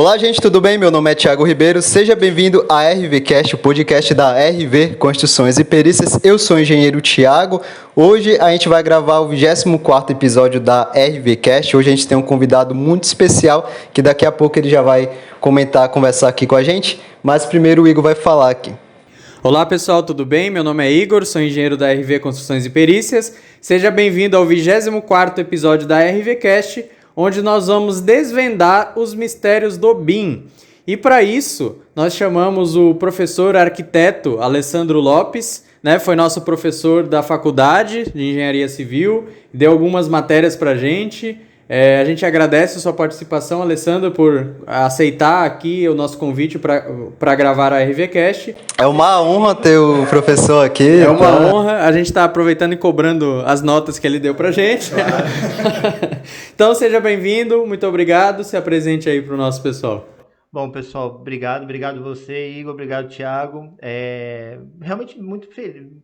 Olá, gente, tudo bem? Meu nome é Thiago Ribeiro. Seja bem-vindo a RVcast, o podcast da RV Construções e Perícias. Eu sou o engenheiro Thiago. Hoje a gente vai gravar o 24º episódio da RVcast. Hoje a gente tem um convidado muito especial que daqui a pouco ele já vai conversar aqui com a gente. Mas primeiro o Igor vai falar aqui. Olá pessoal, tudo bem? Meu nome é Igor, sou engenheiro da RV Construções e Perícias. Seja bem-vindo ao 24º episódio da RVcast, onde nós vamos desvendar os mistérios do BIM. E para isso, nós chamamos o professor arquiteto Alessandro Lopes, né? Foi nosso professor da faculdade de Engenharia Civil, deu algumas matérias para a gente. A gente agradece a sua participação, Alessandro, por aceitar aqui o nosso convite para gravar a RVcast. É uma honra ter o professor aqui. É uma honra. A gente está aproveitando e cobrando as notas que ele deu para a gente. Claro. Então, seja bem-vindo. Muito obrigado. Se apresente aí para o nosso pessoal. Bom, pessoal, obrigado você, Igor, obrigado, Thiago. Realmente muito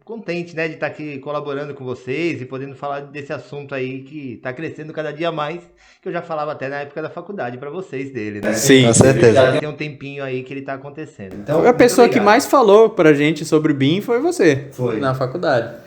contente, né, de estar aqui colaborando com vocês e podendo falar desse assunto aí que está crescendo cada dia mais, que eu já falava até na época da faculdade para vocês dele, né? Sim, com certeza. Já tem um tempinho aí que ele está acontecendo. Então, a pessoa que mais falou para a gente sobre BIM foi você, na faculdade.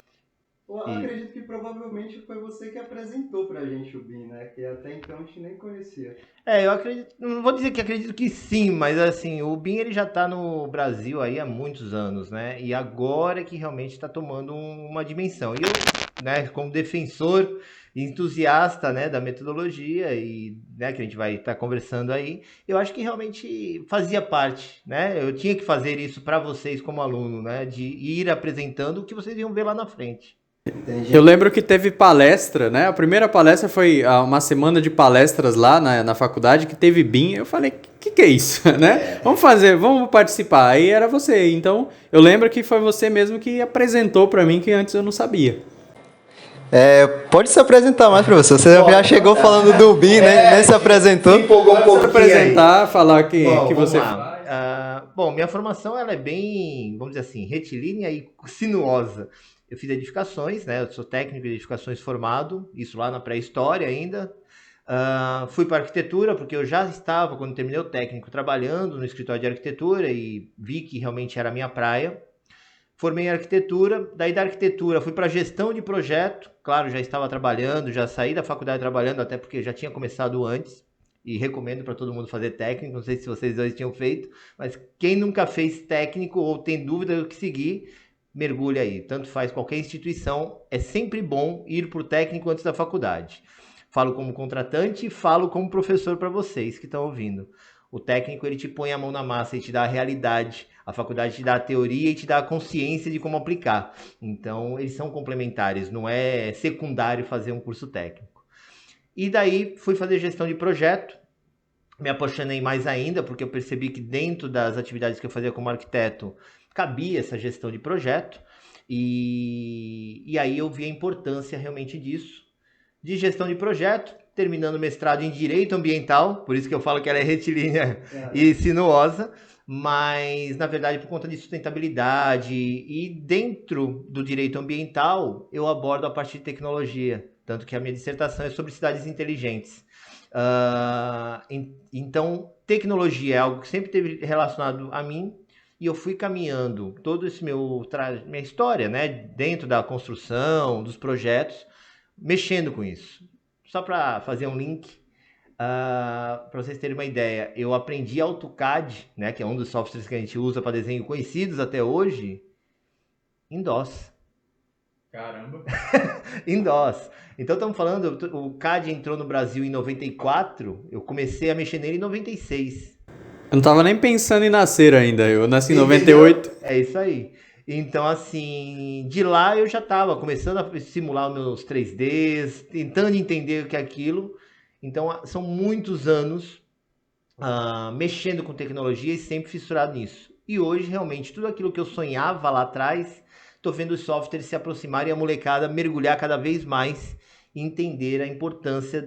Eu acredito que provavelmente foi você que apresentou pra gente o BIM, né? Que até então a gente nem conhecia. Eu acredito, não vou dizer que acredito que sim, mas assim, o BIM ele já está no Brasil aí há muitos anos, né? E agora que realmente está tomando uma dimensão. E eu, né, como defensor e entusiasta, né, da metodologia e, né, que a gente vai estar conversando aí, eu acho que realmente fazia parte, né? Eu tinha que fazer isso para vocês como aluno, né? De ir apresentando o que vocês iam ver lá na frente. Entendi. Eu lembro que teve palestra, né? A primeira palestra foi uma semana de palestras lá na faculdade que teve BIM. Eu falei, que é isso, né? Vamos participar. Aí era você. Então, eu lembro que foi você mesmo que apresentou para mim, que antes eu não sabia. Pode se apresentar mais, professor. Você já chegou falando do BIM, né? Nem se apresentou. Se empolgou um pouquinho apresentar, aí. falar que você... Bom, minha formação ela é bem, vamos dizer assim, retilínea e sinuosa. Eu fiz edificações, né? Eu sou técnico de edificações formado, isso lá na pré-história ainda. Fui para arquitetura, porque eu já estava, quando terminei o técnico, trabalhando no escritório de arquitetura e vi que realmente era a minha praia. Formei em arquitetura, daí da arquitetura fui para gestão de projeto. Claro, já estava trabalhando, já saí da faculdade trabalhando, até porque já tinha começado antes. E recomendo para todo mundo fazer técnico, não sei se vocês dois tinham feito, mas quem nunca fez técnico ou tem dúvida do que seguir, mergulha aí, tanto faz qualquer instituição, é sempre bom ir por técnico antes da faculdade. Falo como contratante e falo como professor para vocês que estão ouvindo. O técnico ele te põe a mão na massa e te dá a realidade, a faculdade te dá a teoria e te dá a consciência de como aplicar. Então eles são complementares, não é secundário fazer um curso técnico. E daí fui fazer gestão de projeto, me apaixonei mais ainda porque eu percebi que dentro das atividades que eu fazia como arquiteto, cabia essa gestão de projeto e aí eu vi a importância realmente disso, de gestão de projeto, terminando o mestrado em Direito Ambiental, por isso que eu falo que ela é retilínea e sinuosa, mas na verdade por conta de sustentabilidade e dentro do Direito Ambiental eu abordo a parte de tecnologia, tanto que a minha dissertação é sobre cidades inteligentes. Então, tecnologia é algo que sempre esteve relacionado a mim, e eu fui caminhando todo esse minha história, né, dentro da construção, dos projetos, mexendo com isso. Só para fazer um link, para vocês terem uma ideia, eu aprendi AutoCAD, né, que é um dos softwares que a gente usa para desenho conhecidos até hoje, em DOS. Caramba! Em DOS. Então estamos falando, o CAD entrou no Brasil em 94, eu comecei a mexer nele em 96. Eu não tava nem pensando em nascer ainda, eu nasci em 98. É isso aí. Então, assim, de lá eu já estava começando a simular os meus 3Ds, tentando entender o que é aquilo. Então, são muitos anos mexendo com tecnologia e sempre fissurado nisso. E hoje, realmente, tudo aquilo que eu sonhava lá atrás, estou vendo os softwares se aproximarem e a molecada mergulhar cada vez mais e entender a importância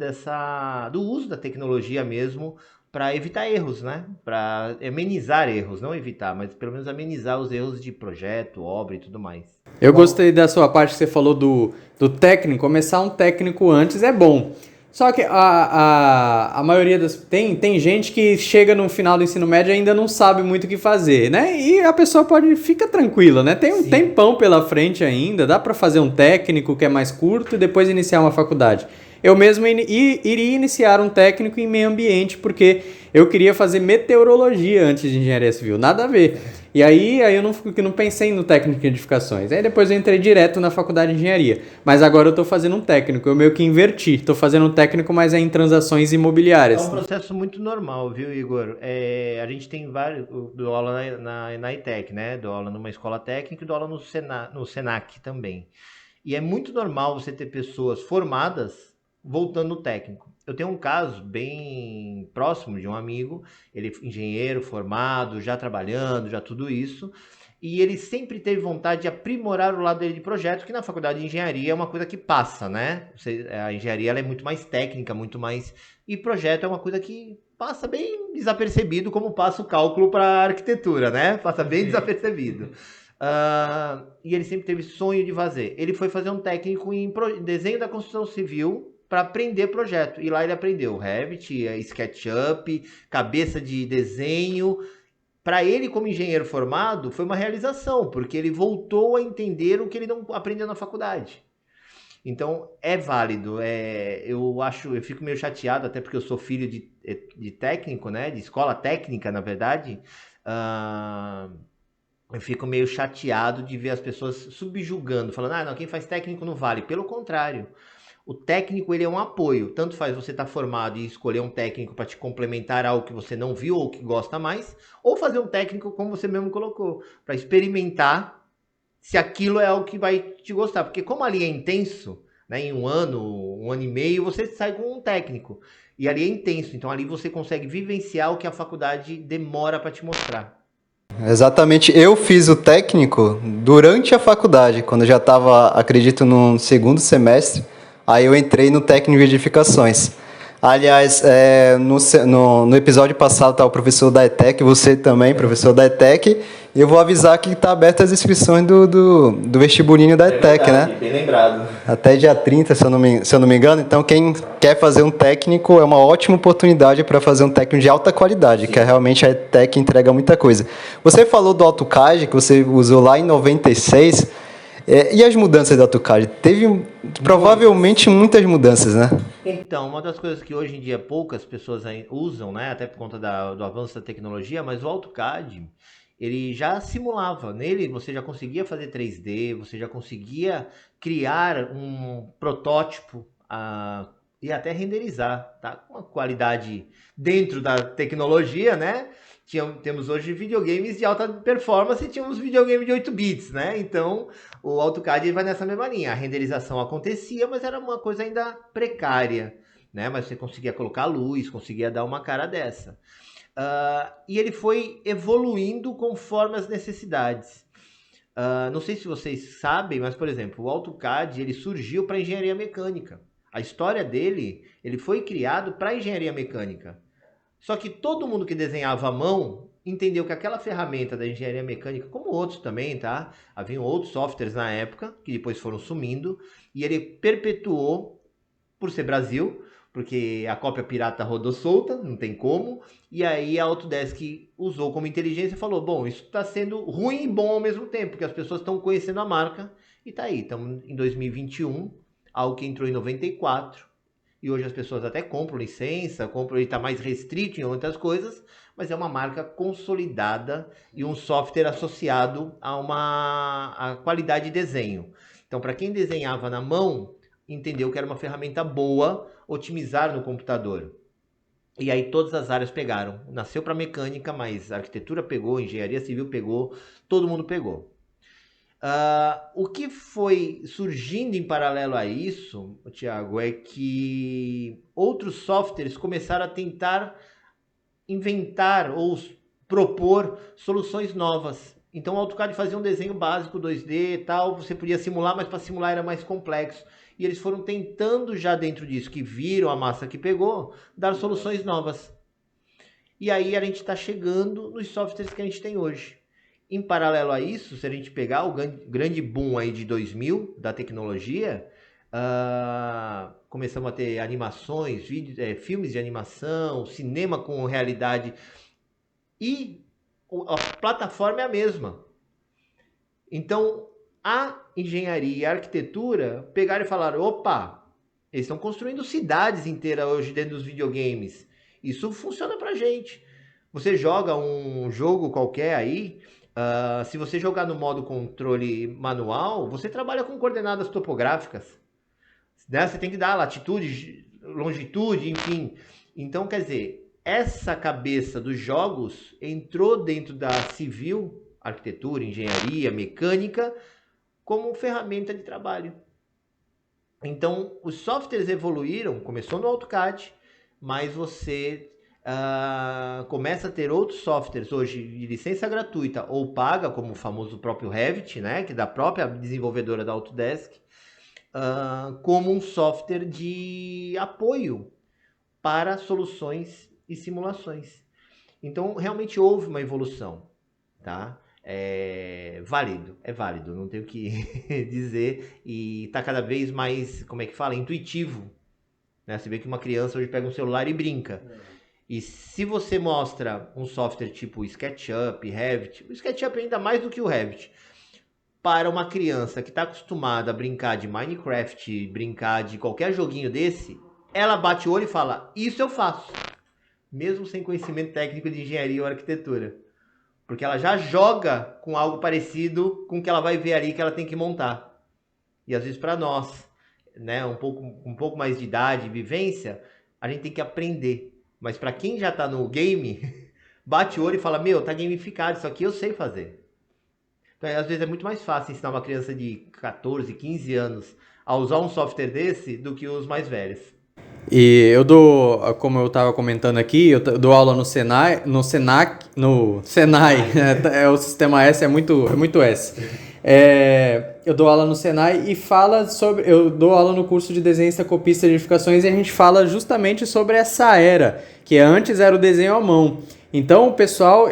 do uso da tecnologia mesmo, para evitar erros, né? Para amenizar erros, não evitar, mas pelo menos amenizar os erros de projeto, obra e tudo mais. Eu gostei da sua parte que você falou do técnico, começar um técnico antes é bom. Só que a maioria das... Tem gente que chega no final do ensino médio e ainda não sabe muito o que fazer, né? E a pessoa fica tranquila, né? Tem um tempão pela frente ainda, dá pra fazer um técnico que é mais curto e depois iniciar uma faculdade. Eu mesmo iria iniciar um técnico em meio ambiente, porque eu queria fazer meteorologia antes de engenharia civil, nada a ver. E aí eu não pensei no técnico de edificações. Aí depois eu entrei direto na faculdade de engenharia. Mas agora eu tô fazendo um técnico, eu meio que inverti. Tô fazendo um técnico, mas é em transações imobiliárias. É um processo muito normal, viu, Igor? A gente tem vários. Dou aula na ITEC, né? Dou aula numa escola técnica e dou aula no Senac também. E é muito normal você ter pessoas formadas voltando no técnico. Eu tenho um caso bem próximo de um amigo, ele é engenheiro formado, já trabalhando, já tudo isso, e ele sempre teve vontade de aprimorar o lado dele de projeto, que na faculdade de engenharia é uma coisa que passa, né? A engenharia ela é muito mais técnica, muito mais... E projeto é uma coisa que passa bem desapercebido, como passa o cálculo para a arquitetura, né? Passa bem desapercebido. E ele sempre teve sonho de fazer. Ele foi fazer um técnico em desenho da construção civil para aprender projeto. E lá ele aprendeu Revit, SketchUp, cabeça de desenho. Para ele, como engenheiro formado, foi uma realização, porque ele voltou a entender o que ele não aprendeu na faculdade. Então, é válido. Eu fico meio chateado, até porque eu sou filho de técnico, né? De escola técnica, na verdade. Eu fico meio chateado de ver as pessoas subjugando, falando, não, quem faz técnico não vale. Pelo contrário, o técnico ele é um apoio. Tanto faz você estar formado e escolher um técnico para te complementar algo que você não viu ou que gosta mais, ou fazer um técnico, como você mesmo colocou, para experimentar se aquilo é algo que vai te gostar. Porque como ali é intenso, né, em um ano e meio, você sai com um técnico. E ali é intenso, então ali você consegue vivenciar o que a faculdade demora para te mostrar. Exatamente, eu fiz o técnico durante a faculdade, quando eu já estava, acredito, no segundo semestre, aí eu entrei no técnico de edificações. Aliás, no episódio passado está o professor da ETEC, você também, professor da ETEC, e eu vou avisar que está abertas as inscrições do vestibulinho da ETEC, verdade, né? bem lembrado. Até dia 30, se eu não me engano. Então, quem quer fazer um técnico, é uma ótima oportunidade para fazer um técnico de alta qualidade, que realmente a ETEC entrega muita coisa. Você falou do AutoCAD, que você usou lá em 96, e as mudanças do AutoCAD? Teve provavelmente muitas mudanças, né? Então, uma das coisas que hoje em dia poucas pessoas usam, né, até por conta do avanço da tecnologia, mas o AutoCAD, ele já simulava. Nele você já conseguia fazer 3D, você já conseguia criar um protótipo e até renderizar, tá? Com uma qualidade dentro da tecnologia, né? Temos hoje videogames de alta performance e tínhamos videogames de 8 bits, né? Então, o AutoCAD vai nessa mesma linha. A renderização acontecia, mas era uma coisa ainda precária, né? Mas você conseguia colocar luz, conseguia dar uma cara dessa. E ele foi evoluindo conforme as necessidades. Não sei se vocês sabem, mas, por exemplo, o AutoCAD ele surgiu para engenharia mecânica. A história dele, ele foi criado para engenharia mecânica. Só que todo mundo que desenhava à mão entendeu que aquela ferramenta da engenharia mecânica, como outros também, tá? Haviam outros softwares na época, que depois foram sumindo, e ele perpetuou, por ser Brasil, porque a cópia pirata rodou solta, não tem como, e aí a Autodesk usou como inteligência e falou, bom, isso está sendo ruim e bom ao mesmo tempo, porque as pessoas estão conhecendo a marca, e tá aí, estamos em 2021, algo que entrou em 94, e hoje as pessoas até compram licença, ele está mais restrito em outras coisas, mas é uma marca consolidada e um software associado a qualidade de desenho. Então, para quem desenhava na mão, entendeu que era uma ferramenta boa otimizar no computador. E aí todas as áreas pegaram. Nasceu para mecânica, mas a arquitetura pegou, engenharia civil pegou, todo mundo pegou. O que foi surgindo em paralelo a isso, Thiago, é que outros softwares começaram a tentar inventar ou propor soluções novas. Então o AutoCAD fazia um desenho básico 2D e tal, você podia simular, mas para simular era mais complexo. E eles foram tentando já dentro disso, que viram a massa que pegou, dar soluções novas. E aí a gente está chegando nos softwares que a gente tem hoje. Em paralelo a isso, se a gente pegar o grande boom aí de 2000 da tecnologia, Começamos a ter animações, filmes de animação, cinema com realidade. E a plataforma é a mesma. Então, a engenharia e a arquitetura pegaram e falaram, opa, eles estão construindo cidades inteiras hoje dentro dos videogames. Isso funciona pra gente. Você joga um jogo qualquer aí, se você jogar no modo controle manual, você trabalha com coordenadas topográficas. Né? Você tem que dar latitude, longitude, enfim. Então, quer dizer, essa cabeça dos jogos entrou dentro da civil, arquitetura, engenharia, mecânica, como ferramenta de trabalho. Então, os softwares evoluíram, começou no AutoCAD, mas você começa a ter outros softwares hoje de licença gratuita ou paga, como o famoso próprio Revit, né, que é da própria desenvolvedora da Autodesk, como um software de apoio para soluções e simulações. Então, realmente houve uma evolução, tá? É válido, não tenho o que dizer, e está cada vez mais, como é que fala, intuitivo, né? Você vê que uma criança hoje pega um celular e brinca. E se você mostra um software tipo SketchUp, Revit, o SketchUp ainda mais do que o Revit, para uma criança que está acostumada a brincar de Minecraft, brincar de qualquer joguinho desse, ela bate o olho e fala, isso eu faço. Mesmo sem conhecimento técnico de engenharia ou arquitetura. Porque ela já joga com algo parecido com o que ela vai ver ali que ela tem que montar. E às vezes para nós, né, um pouco mais de idade, vivência, a gente tem que aprender. Mas para quem já está no game, bate o olho e fala, meu, tá gamificado, isso aqui eu sei fazer. Então, às vezes é muito mais fácil ensinar uma criança de 14, 15 anos a usar um software desse do que os mais velhos. E eu dou, como eu estava comentando aqui, eu dou aula no Senai, no Senac, no Senai, o sistema S é muito S. Eu dou aula no Senai e eu dou aula no curso de desenho, copista e edificações, e a gente fala justamente sobre essa era, que antes era o desenho à mão. Então o pessoal,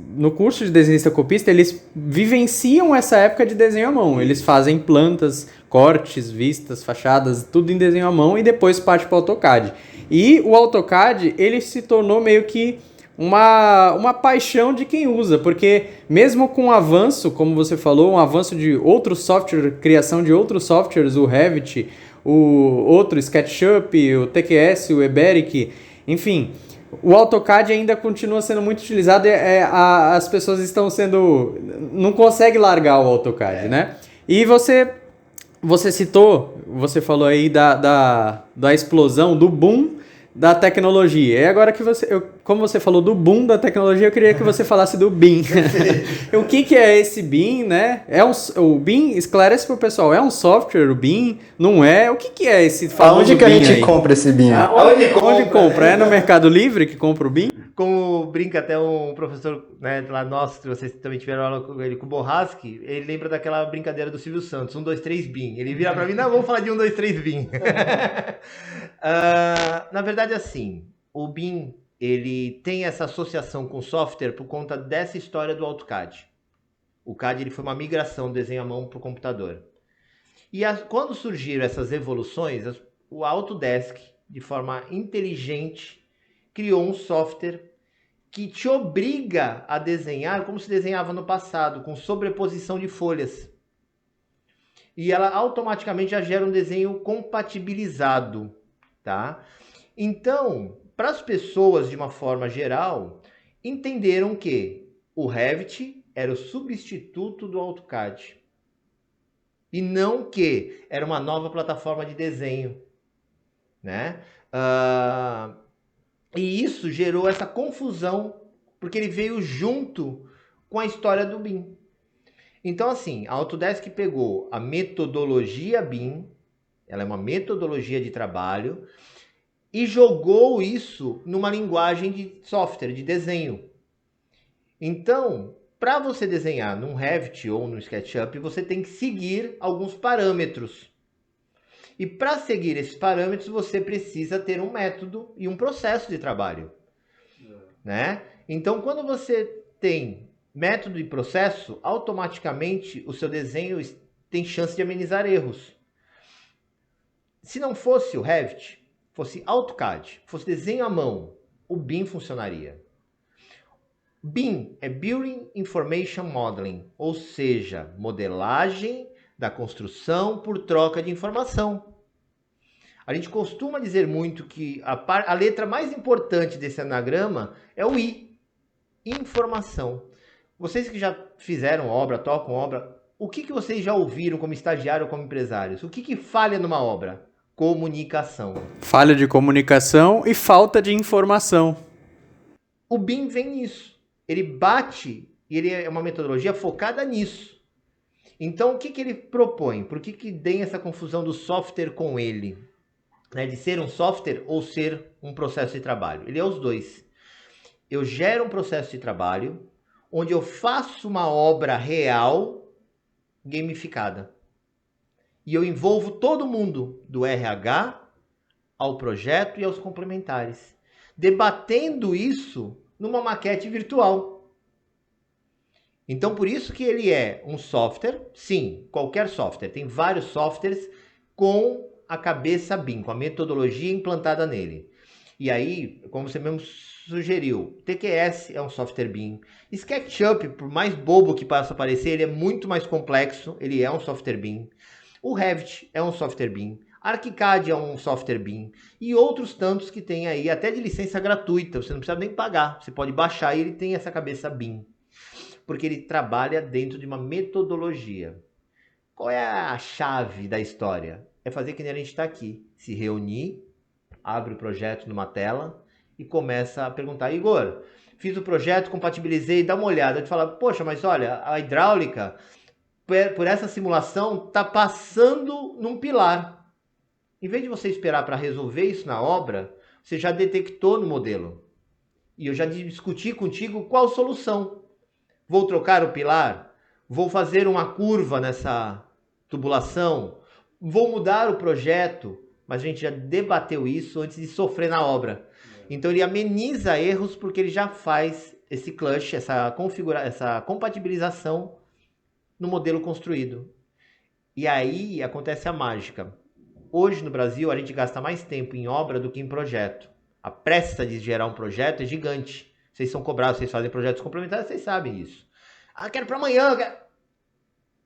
no curso de desenhista copista, eles vivenciam essa época de desenho à mão. Eles fazem plantas, cortes, vistas, fachadas, tudo em desenho à mão e depois parte para o AutoCAD. E o AutoCAD, ele se tornou meio que uma paixão de quem usa, porque mesmo com o avanço, como você falou, um avanço de outros softwares, criação de outros softwares, o Revit, o outro SketchUp, o TQS, o Eberic, enfim, o AutoCAD ainda continua sendo muito utilizado e as pessoas não conseguem largar o AutoCAD, né? E você falou aí da explosão, do boom da tecnologia. E agora que como você falou do boom da tecnologia, eu queria que você falasse do BIM. O que é esse BIM, né? O BIM, esclarece pro pessoal, é um software, o BIM? Não é? O que é esse famoso Aonde que BIM a gente aí? compra esse BIM? Onde compra? É no Mercado Livre que compra o BIM? Como brinca até um professor, né, lá nosso, que vocês também tiveram aula com ele, com o Borrasque, ele lembra daquela brincadeira do Silvio Santos, 1, 2, 3, BIM. Ele vira pra mim, não, vamos falar de 1, 2, 3, BIM. Na verdade, assim, o BIM, ele tem essa associação com o software por conta dessa história do AutoCAD. O CAD ele foi uma migração do desenho à mão para o computador. E quando surgiram essas evoluções, o Autodesk, de forma inteligente, criou um software que te obriga a desenhar como se desenhava no passado, com sobreposição de folhas. E ela automaticamente já gera um desenho compatibilizado, tá? Então, para as pessoas de uma forma geral, entenderam que o Revit era o substituto do AutoCAD. E não que era uma nova plataforma de desenho, né? E isso gerou essa confusão, porque ele veio junto com a história do BIM. Então, assim, a Autodesk pegou a metodologia BIM, ela é uma metodologia de trabalho, e jogou isso numa linguagem de software, de desenho. Então, para você desenhar num Revit ou no SketchUp, você tem que seguir alguns parâmetros. E para seguir esses parâmetros, você precisa ter um método e um processo de trabalho, né? Então, quando você tem método e processo, automaticamente o seu desenho tem chance de amenizar erros. Se não fosse o Revit, fosse AutoCAD, fosse desenho à mão, o BIM funcionaria. BIM é Building Information Modeling, ou seja, modelagem da construção por troca de informação. A gente costuma dizer muito que a letra mais importante desse anagrama é o I, informação. Vocês que já fizeram obra, tocam obra, o que vocês já ouviram como estagiário ou como empresários? O que falha numa obra? Comunicação. Falha de comunicação e falta de informação. O BIM vem nisso. Ele bate, e ele é uma metodologia focada nisso. Então, o que ele propõe? Por que tem essa confusão do software com ele? Né? De ser um software ou ser um processo de trabalho? Ele é os dois. Eu gero um processo de trabalho onde eu faço uma obra real gamificada. E eu envolvo todo mundo, do RH ao projeto e aos complementares, debatendo isso numa maquete virtual. Então, por isso que ele é um software, sim, qualquer software. Tem vários softwares com a cabeça BIM, com a metodologia implantada nele. E aí, como você mesmo sugeriu, TQS é um software BIM. SketchUp, por mais bobo que possa parecer, ele é muito mais complexo, ele é um software BIM. O Revit é um software BIM. ArchiCAD é um software BIM. E outros tantos que tem aí, até de licença gratuita, você não precisa nem pagar. Você pode baixar e ele tem essa cabeça BIM. Porque ele trabalha dentro de uma metodologia. Qual é a chave da história? É fazer que nem a gente está aqui. Se reunir, abre o projeto numa tela e começa a perguntar: Igor, fiz o projeto, compatibilizei, dá uma olhada. Eu te falo: poxa, mas olha, a hidráulica, por essa simulação, está passando num pilar. Em vez de você esperar para resolver isso na obra, você já detectou no modelo. E eu já discuti contigo qual solução. Vou trocar o pilar? Vou fazer uma curva nessa tubulação? Vou mudar o projeto? Mas a gente já debateu isso antes de sofrer na obra. Então ele ameniza erros porque ele já faz esse clutch, essa compatibilização no modelo construído. E aí acontece a mágica. Hoje no Brasil a gente gasta mais tempo em obra do que em projeto. A pressa de gerar um projeto é gigante. Vocês são cobrados, vocês fazem projetos complementares, vocês sabem disso. Ah, quero para amanhã.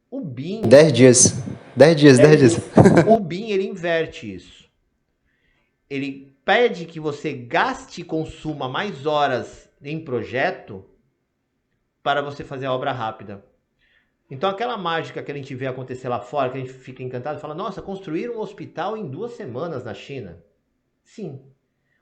O BIM... 10 dias. 10 dias. O BIM, ele inverte isso. Ele pede que você gaste e consuma mais horas em projeto para você fazer a obra rápida. Então aquela mágica que a gente vê acontecer lá fora, que a gente fica encantado e fala: nossa, construíram um hospital em 2 semanas na China. Sim,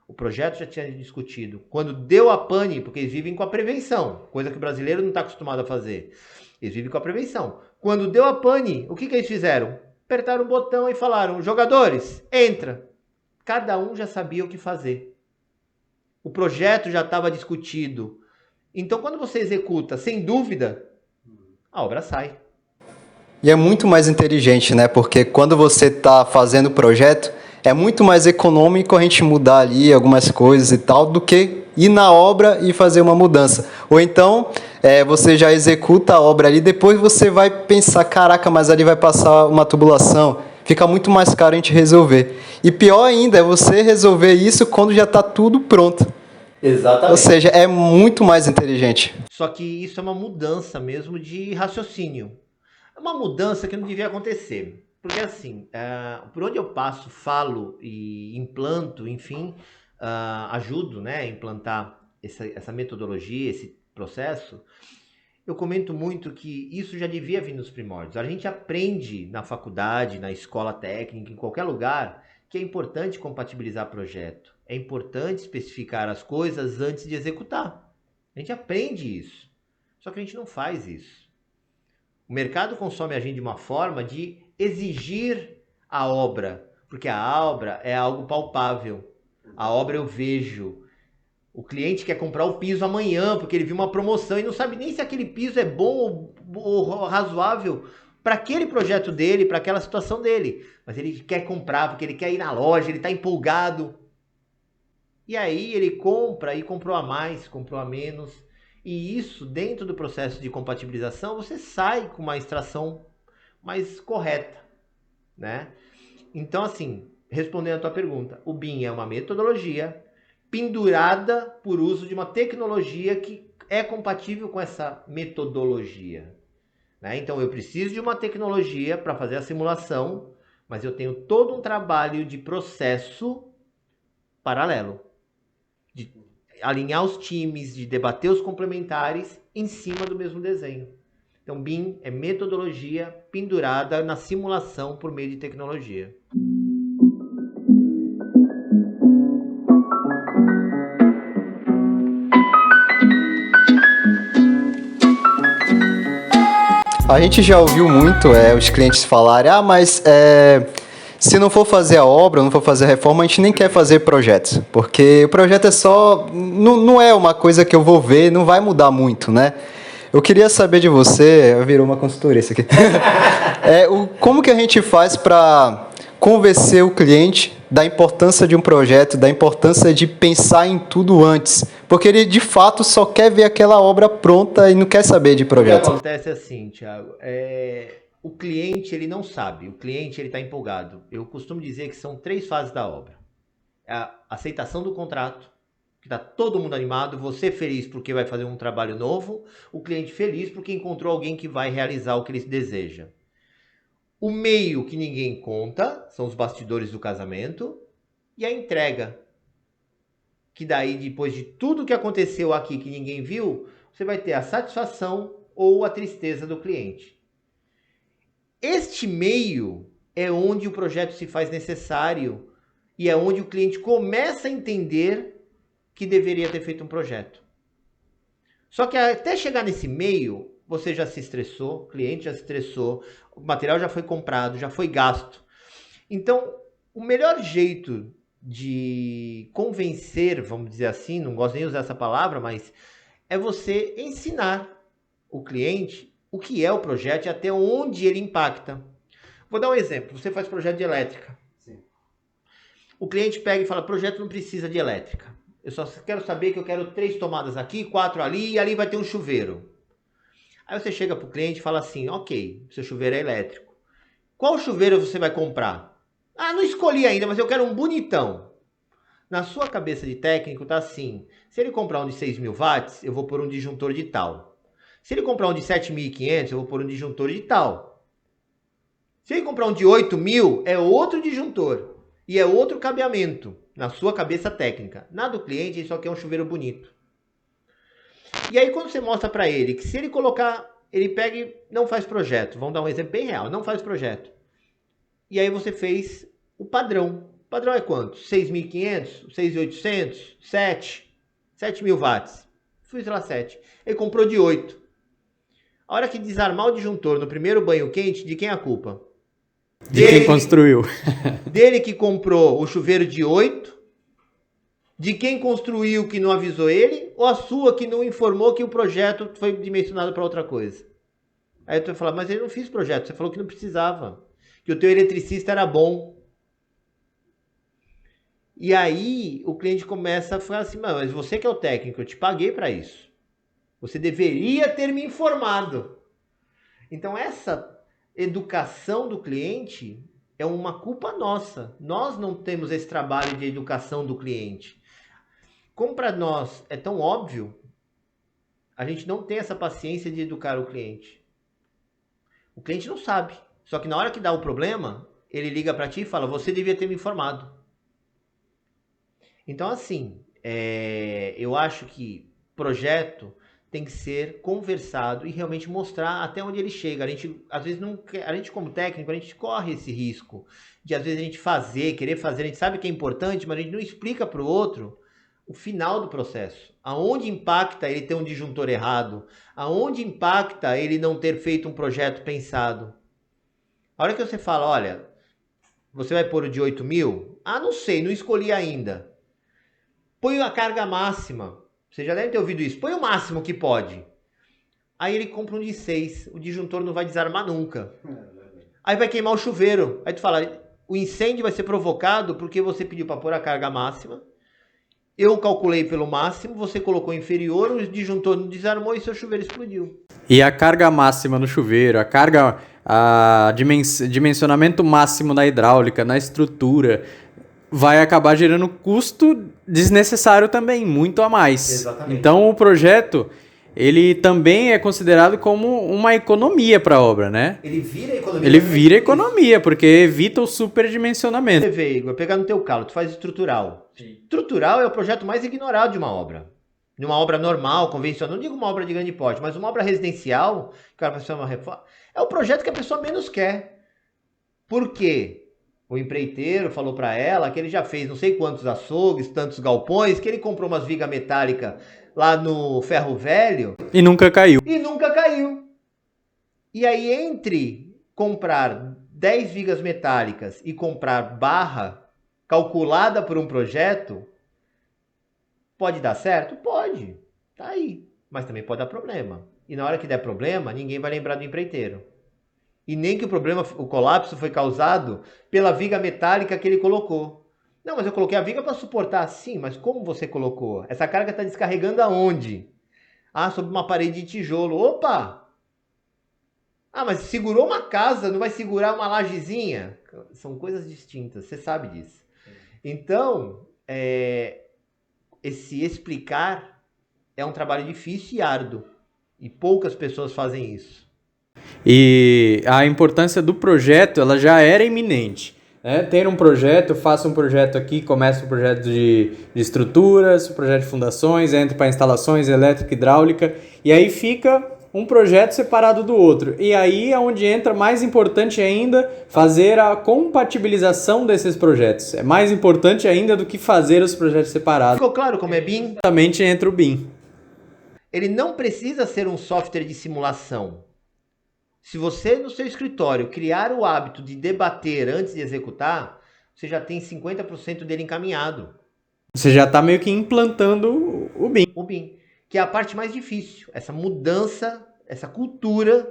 o projeto já tinha discutido. Quando deu a pane, porque eles vivem com a prevenção, coisa que o brasileiro não está acostumado a fazer. Eles vivem com a prevenção. Quando deu a pane, o que eles fizeram? Apertaram o botão e falaram: jogadores, entra. Cada um já sabia o que fazer. O projeto já estava discutido. Então quando você executa sem dúvida, a obra sai. E é muito mais inteligente, né? Porque quando você está fazendo o projeto, é muito mais econômico a gente mudar ali algumas coisas e tal, do que ir na obra e fazer uma mudança. Ou então, você já executa a obra ali, depois você vai pensar: caraca, mas ali vai passar uma tubulação. Fica muito mais caro a gente resolver. E pior ainda é você resolver isso quando já está tudo pronto. Exatamente. Ou seja, é muito mais inteligente. Só que isso é uma mudança mesmo de raciocínio. É uma mudança que não devia acontecer. Porque assim, por onde eu passo, falo e implanto, enfim, ajudo, né, a implantar essa metodologia, esse processo, eu comento muito que isso já devia vir nos primórdios. A gente aprende na faculdade, na escola técnica, em qualquer lugar, que é importante compatibilizar projeto. É importante especificar as coisas antes de executar. A gente aprende isso. Só que a gente não faz isso. O mercado consome a gente de uma forma de exigir a obra. Porque a obra é algo palpável. A obra eu vejo. O cliente quer comprar o piso amanhã porque ele viu uma promoção e não sabe nem se aquele piso é bom ou razoável para aquele projeto dele, para aquela situação dele. Mas ele quer comprar porque ele quer ir na loja, ele está empolgado. E aí ele compra e comprou a mais, comprou a menos. E isso, dentro do processo de compatibilização, você sai com uma extração mais correta, né? Então, assim, respondendo a tua pergunta, o BIM é uma metodologia pendurada por uso de uma tecnologia que é compatível com essa metodologia. Né? Então, eu preciso de uma tecnologia para fazer a simulação, mas eu tenho todo um trabalho de processo paralelo, de alinhar os times, de debater os complementares em cima do mesmo desenho. Então, BIM é metodologia pendurada na simulação por meio de tecnologia. A gente já ouviu muito os clientes falarem, mas se não for fazer a obra, não for fazer a reforma, a gente nem quer fazer projetos, porque o projeto é só, não é uma coisa que eu vou ver, não vai mudar muito, né? Eu queria saber de você, virou uma consultoria isso aqui, como que a gente faz para convencer o cliente da importância de um projeto, da importância de pensar em tudo antes, porque ele de fato só quer ver aquela obra pronta e não quer saber de projeto. O que acontece assim, Thiago, o cliente ele não sabe, o cliente ele está empolgado. Eu costumo dizer que são 3 fases da obra. A aceitação do contrato, que está todo mundo animado, você feliz porque vai fazer um trabalho novo, o cliente feliz porque encontrou alguém que vai realizar o que ele deseja. O meio que ninguém conta, são os bastidores do casamento, e a entrega, que daí depois de tudo que aconteceu aqui que ninguém viu, você vai ter a satisfação ou a tristeza do cliente. Este meio é onde o projeto se faz necessário e é onde o cliente começa a entender que deveria ter feito um projeto. Só que até chegar nesse meio, você já se estressou, o cliente já se estressou, o material já foi comprado, já foi gasto. Então, o melhor jeito de convencer, vamos dizer assim, não gosto nem de usar essa palavra, mas é você ensinar o cliente o que é o projeto e até onde ele impacta. Vou dar um exemplo. Você faz projeto de elétrica. Sim. O cliente pega e fala, projeto não precisa de elétrica. Eu só quero saber que eu quero 3 tomadas aqui, 4 ali e ali vai ter um chuveiro. Aí você chega para o cliente e fala assim, ok, seu chuveiro é elétrico. Qual chuveiro você vai comprar? Ah, não escolhi ainda, mas eu quero um bonitão. Na sua cabeça de técnico tá assim, se ele comprar um de 6.000 watts, eu vou pôr um disjuntor de tal. Se ele comprar um de 7.500, eu vou pôr um disjuntor de tal. Se ele comprar um de 8.000, é outro disjuntor. E é outro cabeamento na sua cabeça técnica. Na do cliente, ele só quer um chuveiro bonito. E aí quando você mostra para ele que se ele colocar, ele pega e não faz projeto. Vamos dar um exemplo bem real, não faz projeto. E aí você fez o padrão. O padrão é quanto? 6.500, 6.800, 7.000 watts. Fiz lá 7. Ele comprou de 8. A hora que desarmar o disjuntor no primeiro banho quente, de quem é a culpa? De quem construiu. Dele que comprou o chuveiro de 8, de quem construiu que não avisou ele, ou a sua que não informou que o projeto foi dimensionado para outra coisa. Aí tu vai falar, mas ele não fez projeto, você falou que não precisava, que o teu eletricista era bom. E aí o cliente começa a falar assim, mas você que é o técnico, eu te paguei para isso. Você deveria ter me informado. Então essa educação do cliente é uma culpa nossa. Nós não temos esse trabalho de educação do cliente. Como para nós é tão óbvio, a gente não tem essa paciência de educar o cliente. O cliente não sabe. Só que na hora que dá o problema, ele liga para ti e fala, você devia ter me informado. Então assim, eu acho que projeto tem que ser conversado e realmente mostrar até onde ele chega. A gente, às vezes, não quer, a gente como técnico, a gente corre esse risco de, às vezes, a gente querer fazer, a gente sabe que é importante, mas a gente não explica para o outro o final do processo. Aonde impacta ele ter um disjuntor errado? Aonde impacta ele não ter feito um projeto pensado? A hora que você fala, olha, você vai pôr o de 8.000? Ah, não sei, não escolhi ainda. Põe a carga máxima. Você já deve ter ouvido isso. Põe o máximo que pode. Aí ele compra um de 6. O disjuntor não vai desarmar nunca. Aí vai queimar o chuveiro. Aí tu fala, o incêndio vai ser provocado porque você pediu para pôr a carga máxima. Eu calculei pelo máximo, você colocou inferior, o disjuntor não desarmou e seu chuveiro explodiu. E a carga máxima no chuveiro, a carga dimensionamento máximo na hidráulica, na estrutura, vai acabar gerando custo desnecessário também, muito a mais. Exatamente. Então o projeto, ele também é considerado como uma economia para a obra, né? Ele vira economia. Ele vira economia, porque evita o superdimensionamento. Você vê, Igor, pegar no teu calo, tu faz estrutural. Sim. Estrutural é o projeto mais ignorado de uma obra. De uma obra normal, convencional, não digo uma obra de grande porte, mas uma obra residencial, que a pessoa uma reforma, é o projeto que a pessoa menos quer. Por quê? O empreiteiro falou para ela que ele já fez não sei quantos açougues, tantos galpões, que ele comprou umas vigas metálicas lá no Ferro Velho. E nunca caiu. E aí, entre comprar 10 vigas metálicas e comprar barra calculada por um projeto, pode dar certo? Pode. Tá aí. Mas também pode dar problema. E na hora que der problema, ninguém vai lembrar do empreiteiro. E nem que o colapso foi causado pela viga metálica que ele colocou. Não, mas eu coloquei a viga para suportar. Sim, mas como você colocou? Essa carga está descarregando aonde? Ah, sobre uma parede de tijolo. Opa! Ah, mas segurou uma casa, não vai segurar uma lajezinha? São coisas distintas, você sabe disso. Então, esse explicar é um trabalho difícil e árduo. E poucas pessoas fazem isso. E a importância do projeto, ela já era iminente. Né? Ter um projeto, faça um projeto aqui, começa um projeto de estruturas, um projeto de fundações, entra para instalações elétrica e hidráulica, e aí fica um projeto separado do outro. E aí é onde entra, mais importante ainda, fazer a compatibilização desses projetos. É mais importante ainda do que fazer os projetos separados. Ficou claro como é BIM? Exatamente, entra o BIM. Ele não precisa ser um software de simulação. Se você, no seu escritório, criar o hábito de debater antes de executar, você já tem 50% dele encaminhado. Você já está meio que implantando o BIM. O BIM, que é a parte mais difícil. Essa mudança, essa cultura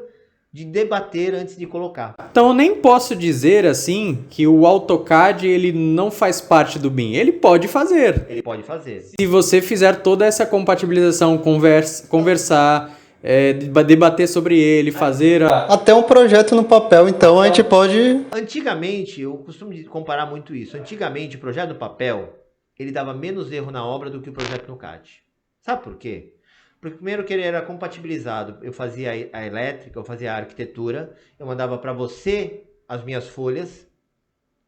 de debater antes de colocar. Então eu nem posso dizer assim que o AutoCAD ele não faz parte do BIM. Ele pode fazer. Ele pode fazer. Se você fizer toda essa compatibilização, conversar, debater sobre ele, fazer... Até um projeto no papel, então a gente pode... Antigamente, eu costumo comparar muito isso. Antigamente, o projeto no papel, ele dava menos erro na obra do que o projeto no CAD. Sabe por quê? Porque primeiro que ele era compatibilizado. Eu fazia a elétrica, eu fazia a arquitetura, eu mandava para você as minhas folhas,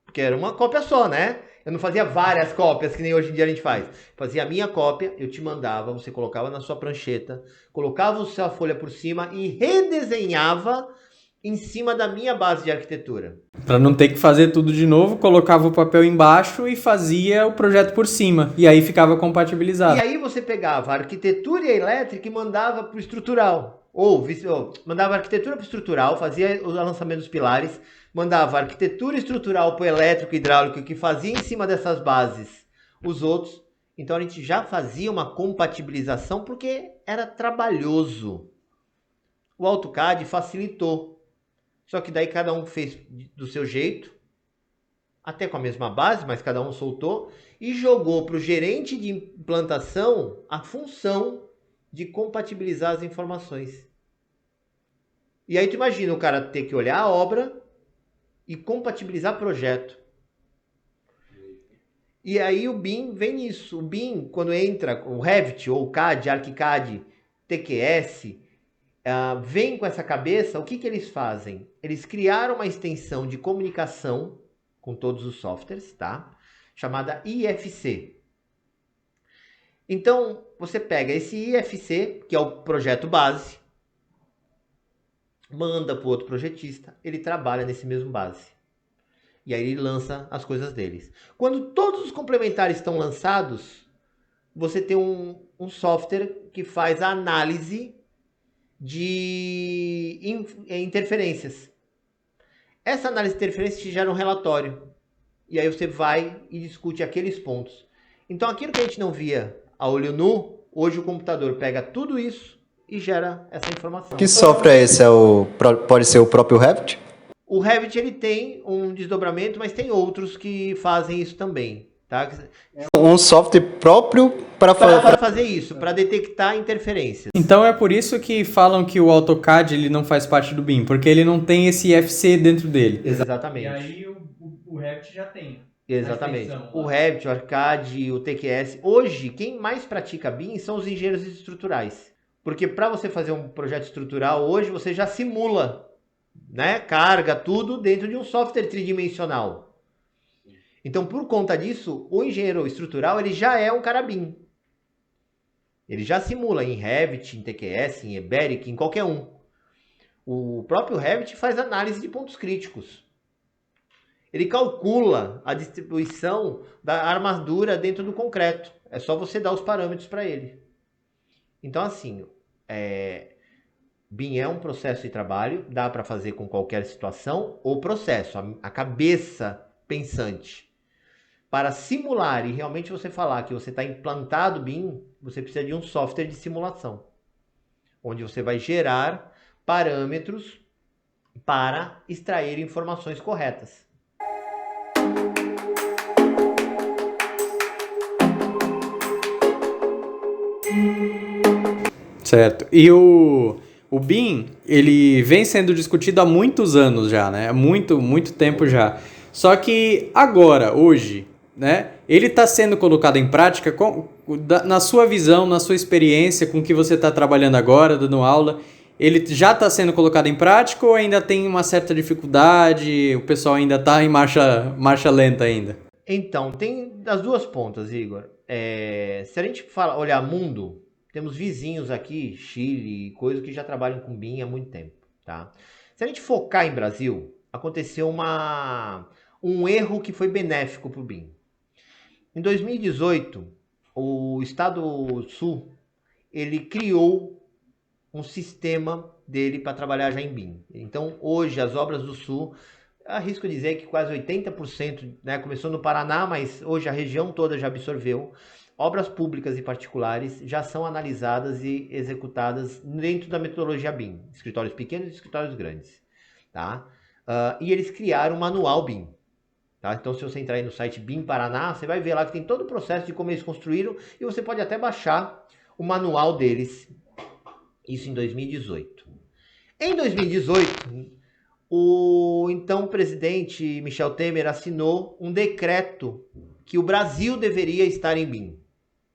porque era uma cópia só, né? Eu não fazia várias cópias, que nem hoje em dia a gente faz. Fazia a minha cópia, eu te mandava, você colocava na sua prancheta, colocava a sua folha por cima e redesenhava em cima da minha base de arquitetura. Para não ter que fazer tudo de novo, colocava o papel embaixo e fazia o projeto por cima. E aí ficava compatibilizado. E aí você pegava a arquitetura e a elétrica e mandava para o estrutural. Ou mandava a arquitetura para o estrutural, fazia o lançamento dos pilares, mandava a arquitetura estrutural para o elétrico e hidráulico, que fazia em cima dessas bases os outros. Então a gente já fazia uma compatibilização porque era trabalhoso. O AutoCAD facilitou. Só que daí cada um fez do seu jeito, até com a mesma base, mas cada um soltou, e jogou para o gerente de implantação a função de compatibilizar as informações. E aí tu imagina o cara ter que olhar a obra e compatibilizar projeto. E aí o BIM vem nisso. O BIM, quando entra o Revit ou o CAD, ArchiCAD, TQS, vem com essa cabeça, o que eles fazem? Eles criaram uma extensão de comunicação com todos os softwares, tá? Chamada IFC. Então, você pega esse IFC, que é o projeto base, manda para o outro projetista, ele trabalha nesse mesmo base. E aí ele lança as coisas deles. Quando todos os complementares estão lançados, você tem um software que faz a análise de interferências. Essa análise de interferências te gera um relatório. E aí você vai e discute aqueles pontos. Então aquilo que a gente não via a olho nu, hoje o computador pega tudo isso e gera essa informação. Que software é esse? Pode ser o próprio Revit? O Revit ele tem um desdobramento, mas tem outros que fazem isso também. Tá? Um software próprio para Para fazer isso, para detectar interferências. Então é por isso que falam que o AutoCAD ele não faz parte do BIM, porque ele não tem esse IFC dentro dele. Exatamente. E aí o Revit já tem. Exatamente. A extensão O lá. Revit, o Arcad, o TQS. Hoje, quem mais pratica BIM são os engenheiros estruturais. Porque para você fazer um projeto estrutural, hoje você já simula, né, carga, tudo dentro de um software tridimensional. Então, por conta disso, o engenheiro estrutural ele já é um cara BIM. Ele já simula em Revit, em TQS, em Eberic, em qualquer um. O próprio Revit faz análise de pontos críticos. Ele calcula a distribuição da armadura dentro do concreto. É só você dar os parâmetros para ele. Então, assim, BIM é um processo de trabalho, dá para fazer com qualquer situação ou processo, a cabeça pensante. Para simular e realmente você falar que você está implantado BIM, você precisa de um software de simulação, onde você vai gerar parâmetros para extrair informações corretas. Certo. E o BIM, ele vem sendo discutido há muitos anos já, né? Há muito tempo já. Só que agora, hoje, né? Ele está sendo colocado em prática na sua visão, na sua experiência, com o que você está trabalhando agora, dando aula. Ele já está sendo colocado em prática ou ainda tem uma certa dificuldade? O pessoal ainda está em marcha lenta ainda? Então, tem das duas pontas, Igor. Se a gente olhar mundo, temos vizinhos aqui, Chile, coisas que já trabalham com BIM há muito tempo, tá? Se a gente focar em Brasil, aconteceu um erro que foi benéfico para o BIM. Em 2018, o Estado Sul, ele criou um sistema dele para trabalhar já em BIM. Então, hoje, as obras do Sul, arrisco dizer que quase 80%, né, começou no Paraná, mas hoje a região toda já absorveu. Obras públicas e particulares já são analisadas e executadas dentro da metodologia BIM. Escritórios pequenos e escritórios grandes. Tá? E eles criaram um manual BIM. Tá? Então, se você entrar aí no site BIM Paraná, você vai ver lá que tem todo o processo de como eles construíram e você pode até baixar o manual deles. Isso em 2018. Em 2018, o então presidente Michel Temer assinou um decreto que o Brasil deveria estar em BIM.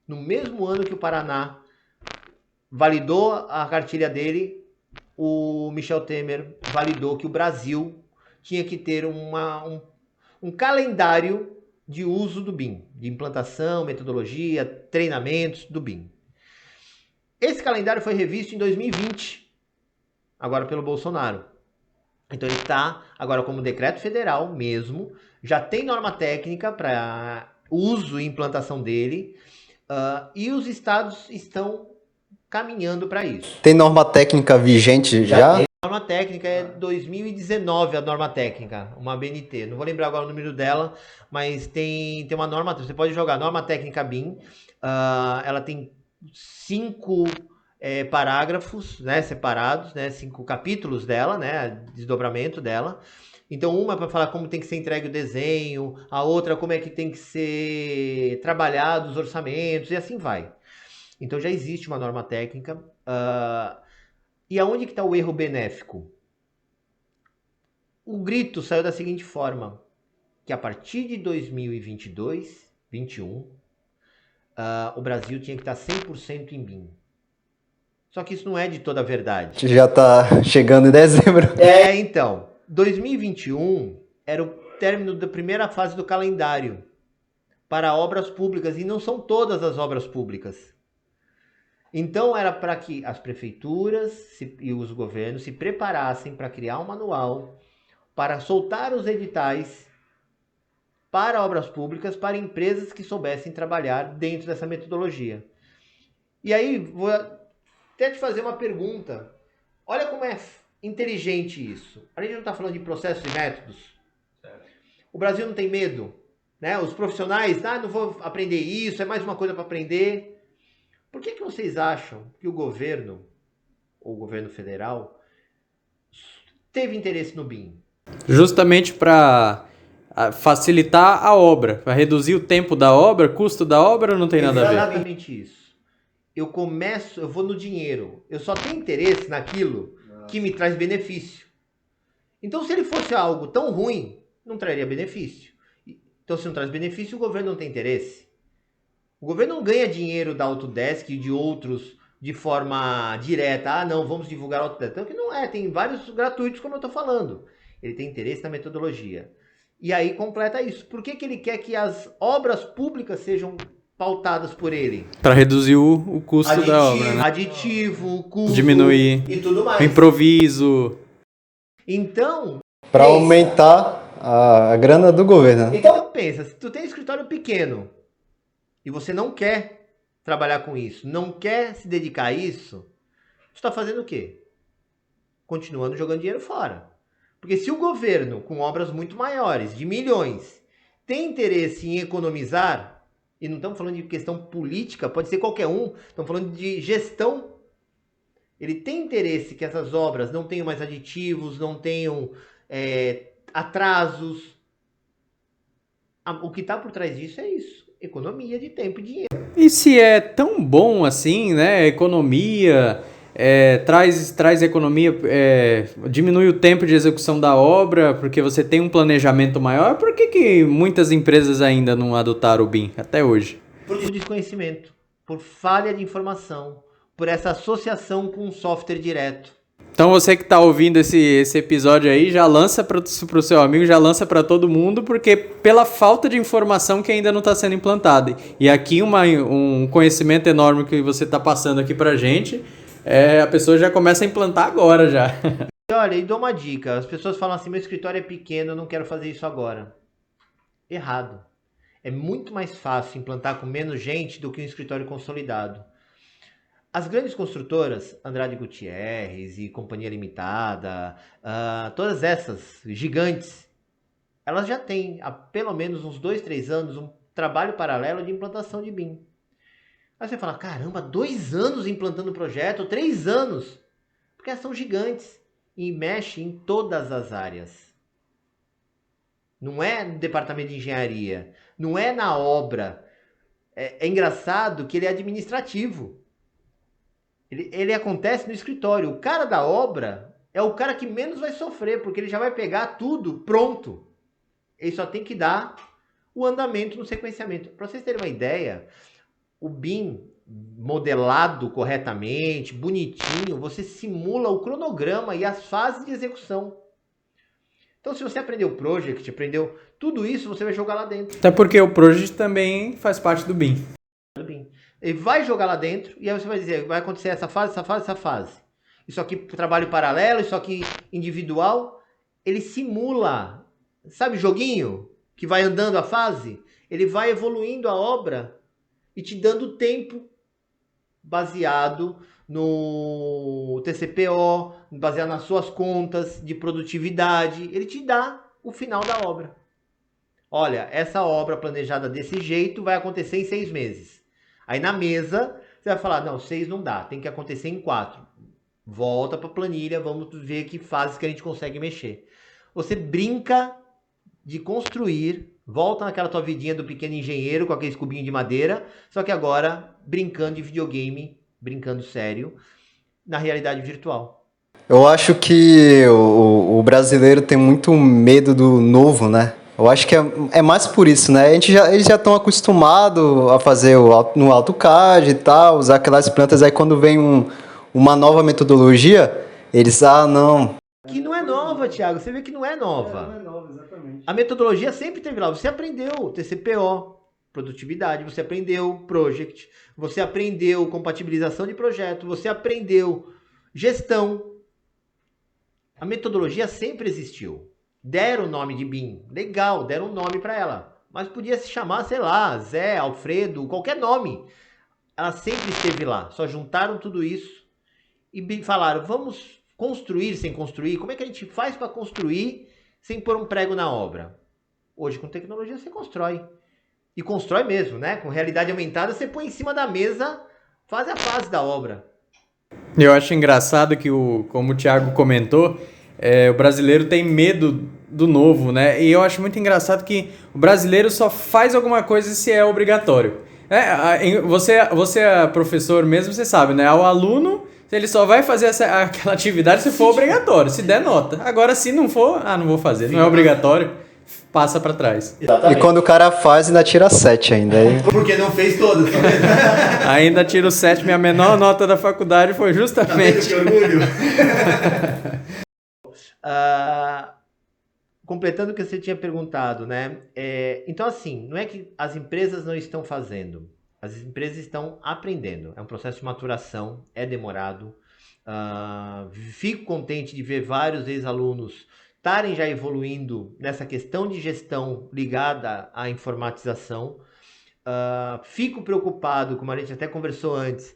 No mesmo ano que o Paraná validou a cartilha dele, o Michel Temer validou que o Brasil tinha que ter um calendário de uso do BIM, de implantação, metodologia, treinamentos do BIM. Esse calendário foi revisto em 2020, agora pelo Bolsonaro. Então ele está agora como decreto federal mesmo, já tem norma técnica para uso e implantação dele, e os estados estão caminhando para isso. Tem norma técnica vigente já? Tem norma técnica, é 2019 a norma técnica, uma BNT. Não vou lembrar agora o número dela, mas tem uma norma, você pode jogar norma técnica BIM, ela tem 5 parágrafos, né, separados, né, 5 capítulos dela, né, desdobramento dela. Então, uma é para falar como tem que ser entregue o desenho, a outra como é que tem que ser trabalhado os orçamentos, e assim vai. Então, já existe uma norma técnica. E aonde que está o erro benéfico? O grito saiu da seguinte forma, que a partir de 2022, 2021, o Brasil tinha que estar 100% em BIM. Só que isso não é de toda a verdade. Já está chegando em dezembro. Então, 2021 era o término da primeira fase do calendário para obras públicas, e não são todas as obras públicas. Então, era para que as prefeituras e os governos se preparassem para criar um manual, para soltar os editais para obras públicas, para empresas que soubessem trabalhar dentro dessa metodologia. E aí, vou até te fazer uma pergunta. Olha como é inteligente isso. A gente não está falando de processos e métodos. O Brasil não tem medo, né? Os profissionais, não vou aprender isso, é mais uma coisa para aprender. Por que vocês acham que o governo, ou o governo federal, teve interesse no BIM? Justamente para facilitar a obra, vai reduzir o tempo da obra, custo da obra, ou não tem nada a ver? Exatamente isso. Eu vou no dinheiro. Eu só tenho interesse naquilo que me traz benefício. Então, se ele fosse algo tão ruim, não traria benefício. Então, se não traz benefício, o governo não tem interesse. O governo não ganha dinheiro da Autodesk e de outros de forma direta. Ah, não, vamos divulgar a Autodesk. Então, que não é. Tem vários gratuitos, como eu estou falando. Ele tem interesse na metodologia. E aí completa isso. Por que ele quer que as obras públicas sejam pautadas por ele? Para reduzir o custo da obra, né? Aditivo, custo diminuir e tudo mais. O improviso. Então... Para aumentar a grana do governo. Né? Então pensa, se tu tem um escritório pequeno e você não quer trabalhar com isso, não quer se dedicar a isso, tu está fazendo o quê? Continuando jogando dinheiro fora. Porque se o governo, com obras muito maiores, de milhões, tem interesse em economizar, e não estamos falando de questão política, pode ser qualquer um, estamos falando de gestão, ele tem interesse que essas obras não tenham mais aditivos, não tenham atrasos. O que está por trás disso é isso, economia de tempo e dinheiro. E se é tão bom assim, né, economia... traz economia, diminui o tempo de execução da obra, porque você tem um planejamento maior. Por que muitas empresas ainda não adotaram o BIM até hoje? Por desconhecimento, por falha de informação, por essa associação com um software direto. Então você que está ouvindo esse episódio aí, já lança para o seu amigo, já lança para todo mundo, porque pela falta de informação que ainda não está sendo implantada. E aqui um conhecimento enorme que você está passando aqui para a gente, a pessoa já começa a implantar agora já. Olha, e dou uma dica. As pessoas falam assim, meu escritório é pequeno, eu não quero fazer isso agora. Errado. É muito mais fácil implantar com menos gente do que um escritório consolidado. As grandes construtoras, Andrade Gutierrez e Companhia Limitada, todas essas gigantes, elas já têm há pelo menos uns 2, 3 anos um trabalho paralelo de implantação de BIM. Aí você fala, caramba, 2 anos implantando o projeto, 3 anos. Porque elas são gigantes e mexem em todas as áreas. Não é no departamento de engenharia, não é na obra. É engraçado que ele é administrativo. Ele acontece no escritório. O cara da obra é o cara que menos vai sofrer, porque ele já vai pegar tudo pronto. Ele só tem que dar o andamento no sequenciamento. Para vocês terem uma ideia... O BIM modelado corretamente, bonitinho, você simula o cronograma e as fases de execução. Então, se você aprendeu o Project, aprendeu tudo isso, você vai jogar lá dentro. Até porque o Project também faz parte do BIM. Ele vai jogar lá dentro e aí você vai dizer, vai acontecer essa fase, essa fase, essa fase. Isso aqui trabalho paralelo, isso aqui individual. Ele simula, sabe joguinho que vai andando a fase? Ele vai evoluindo a obra e te dando tempo baseado no TCPO, baseado nas suas contas de produtividade. Ele te dá o final da obra. Olha, essa obra planejada desse jeito vai acontecer em 6 meses. Aí na mesa, você vai falar, não, 6 não dá, tem que acontecer em 4. Volta para a planilha, vamos ver que fases que a gente consegue mexer. Você brinca de construir. Volta naquela tua vidinha do pequeno engenheiro com aquele cubinho de madeira, só que agora brincando de videogame, brincando sério, na realidade virtual. Eu acho que o brasileiro tem muito medo do novo, né? Eu acho que é mais por isso, né? Eles já estão acostumados a fazer no AutoCAD e tal, usar aquelas plantas, aí quando vem uma nova metodologia, eles, não... Que não é nova, Thiago, você vê que não é nova. Não é nova, exatamente. A metodologia sempre teve lá, você aprendeu TCPO, produtividade, você aprendeu Project, você aprendeu compatibilização de projeto, você aprendeu gestão. A metodologia sempre existiu. Deram o nome de BIM, legal, deram um nome para ela, mas podia se chamar, sei lá, Zé, Alfredo, qualquer nome. Ela sempre esteve lá, só juntaram tudo isso e falaram, vamos construir sem construir? Como é que a gente faz para construir sem pôr um prego na obra? Hoje, com tecnologia, você constrói. E constrói mesmo, né? Com realidade aumentada, você põe em cima da mesa, faz a fase da obra. Eu acho engraçado que, como o Thiago comentou, o brasileiro tem medo do novo, né? E eu acho muito engraçado que o brasileiro só faz alguma coisa se é obrigatório. Você é professor mesmo, você sabe, né? O aluno, ele só vai fazer aquela atividade se for obrigatório, se der nota. Agora, se não for, não vou fazer, não é obrigatório, passa pra trás. E quando o cara faz, ainda tira 7 ainda. Aí... Porque não fez todas, tá vendo? Ainda tiro 7, minha menor nota da faculdade foi Tá vendo justamente... que orgulho? Completando o que você tinha perguntado, né? Então, assim, não é que as empresas não estão fazendo. As empresas estão aprendendo. É um processo de maturação, é demorado. Fico contente de ver vários ex-alunos estarem já evoluindo nessa questão de gestão ligada à informatização. Fico preocupado, como a gente até conversou antes,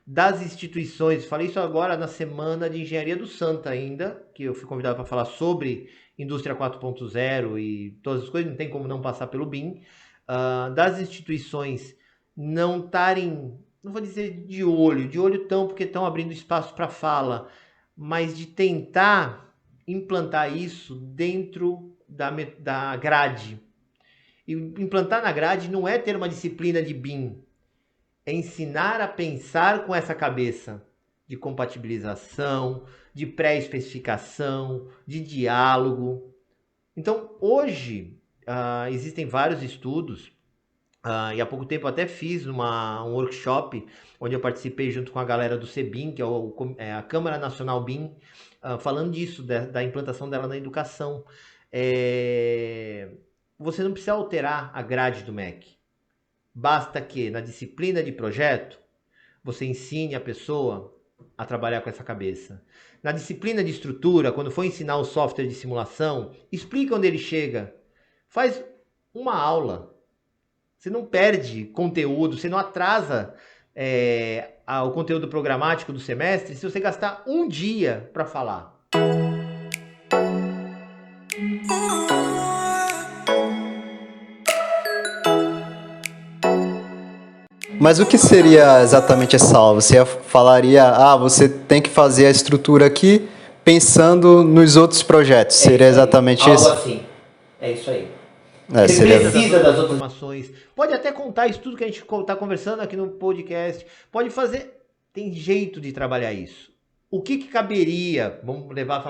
das instituições. Falei isso agora na semana de Engenharia do Santa ainda, que eu fui convidado para falar sobre Indústria 4.0 e todas as coisas, não tem como não passar pelo BIM. Das instituições não estarem, não vou dizer de olho tão, porque estão abrindo espaço para fala, mas de tentar implantar isso dentro da grade. E implantar na grade não é ter uma disciplina de BIM, é ensinar a pensar com essa cabeça de compatibilização, de pré-especificação, de diálogo. Então, hoje, existem vários estudos, e há pouco tempo eu até fiz um workshop, onde eu participei junto com a galera do CEBIM, que é a Câmara Nacional BIM, falando disso, da implantação dela na educação. Você não precisa alterar a grade do MEC. Basta que, na disciplina de projeto, você ensine a pessoa a trabalhar com essa cabeça. Na disciplina de estrutura, quando for ensinar o software de simulação, explica onde ele chega. Faz uma aula. Você não perde conteúdo, você não atrasa o conteúdo programático do semestre se você gastar um dia para falar. Mas o que seria exatamente essa aula? Você falaria, você tem que fazer a estrutura aqui pensando nos outros projetos. Seria exatamente isso? Algo assim. É isso aí. Você precisa das outras informações. Pode até contar isso tudo que a gente está conversando aqui no podcast. Pode fazer. Tem jeito de trabalhar isso. O que caberia? Vamos levar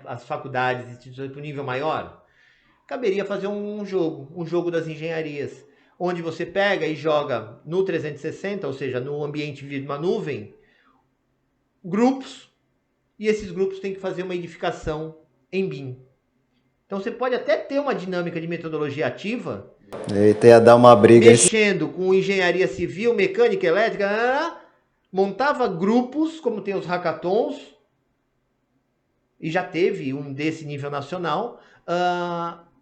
as faculdades e instituições para um nível maior? Caberia fazer um jogo das engenharias, onde você pega e joga no 360, ou seja, no ambiente de uma nuvem, grupos, e esses grupos têm que fazer uma edificação em BIM. Então você pode até ter uma dinâmica de metodologia ativa. Eita, ia dar uma briga. Mexendo com engenharia civil, mecânica, elétrica, montava grupos, como tem os hackathons, e já teve um desse nível nacional.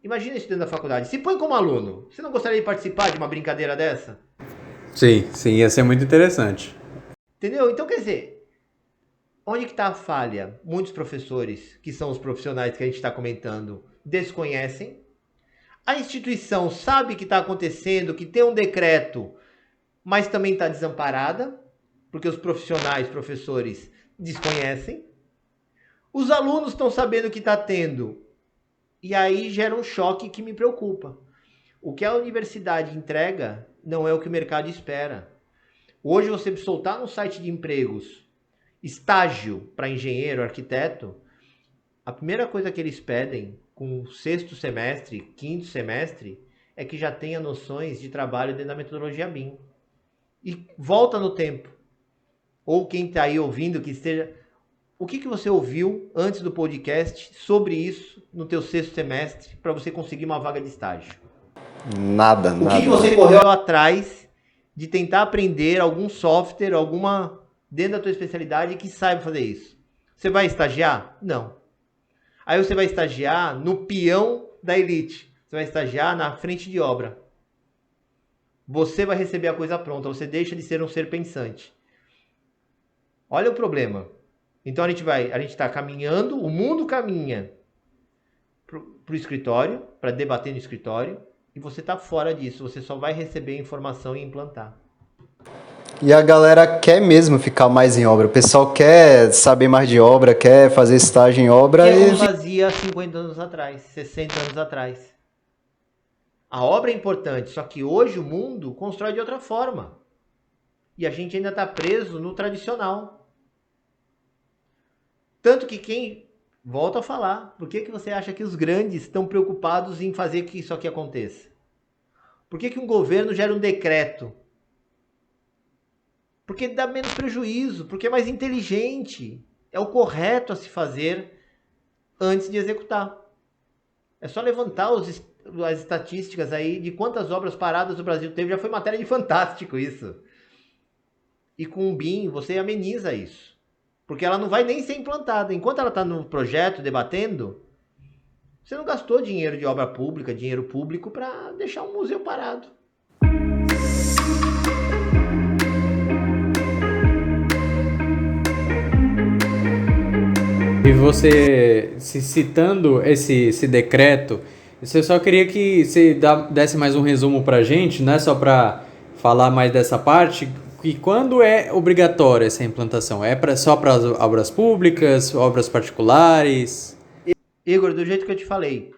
Imagina isso dentro da faculdade. Se põe como aluno, você não gostaria de participar de uma brincadeira dessa? Sim, ia ser muito interessante. Entendeu? Então, quer dizer, onde que está a falha? Muitos professores, que são os profissionais que a gente está comentando, desconhecem. A instituição sabe que está acontecendo, que tem um decreto, mas também está desamparada, porque os professores, desconhecem. Os alunos estão sabendo que está tendo, e aí gera um choque que me preocupa. O que a universidade entrega não é o que o mercado espera. Hoje você soltar no site de empregos estágio para engenheiro, arquiteto, a primeira coisa que eles pedem com o 6º semestre, 5º semestre, é que já tenha noções de trabalho dentro da metodologia BIM. E volta no tempo. Ou quem está aí ouvindo que esteja... O que você ouviu antes do podcast sobre isso no teu 6º semestre para você conseguir uma vaga de estágio? Nada. O que você correu atrás de tentar aprender algum software, alguma dentro da tua especialidade que saiba fazer isso? Você vai estagiar? Não. Aí você vai estagiar no peão da elite. Você vai estagiar na frente de obra. Você vai receber a coisa pronta. Você deixa de ser um ser pensante. Olha o problema. Então a gente está caminhando, o mundo caminha para o escritório, para debater no escritório, e você está fora disso. Você só vai receber informação e implantar. E a galera quer mesmo ficar mais em obra. O pessoal quer saber mais de obra, quer fazer estágio em obra. Que é como fazia 50 anos atrás, 60 anos atrás. A obra é importante, só que hoje o mundo constrói de outra forma. E a gente ainda está preso no tradicional. Tanto que quem... Volta a falar. Por que você acha que os grandes estão preocupados em fazer que isso aqui aconteça? Por que um governo gera um decreto? Porque dá menos prejuízo, porque é mais inteligente. É o correto a se fazer antes de executar. É só levantar as estatísticas aí de quantas obras paradas o Brasil teve. Já foi matéria de Fantástico isso. E com o BIM você ameniza isso. Porque ela não vai nem ser implantada. Enquanto ela está no projeto, debatendo, você não gastou dinheiro de obra pública, dinheiro público, para deixar um museu parado. E você, citando esse decreto, eu só queria que você desse mais um resumo para a gente, não é só para falar mais dessa parte, e quando é obrigatória essa implantação? Só para as obras públicas, obras particulares? Igor, do jeito que eu te falei,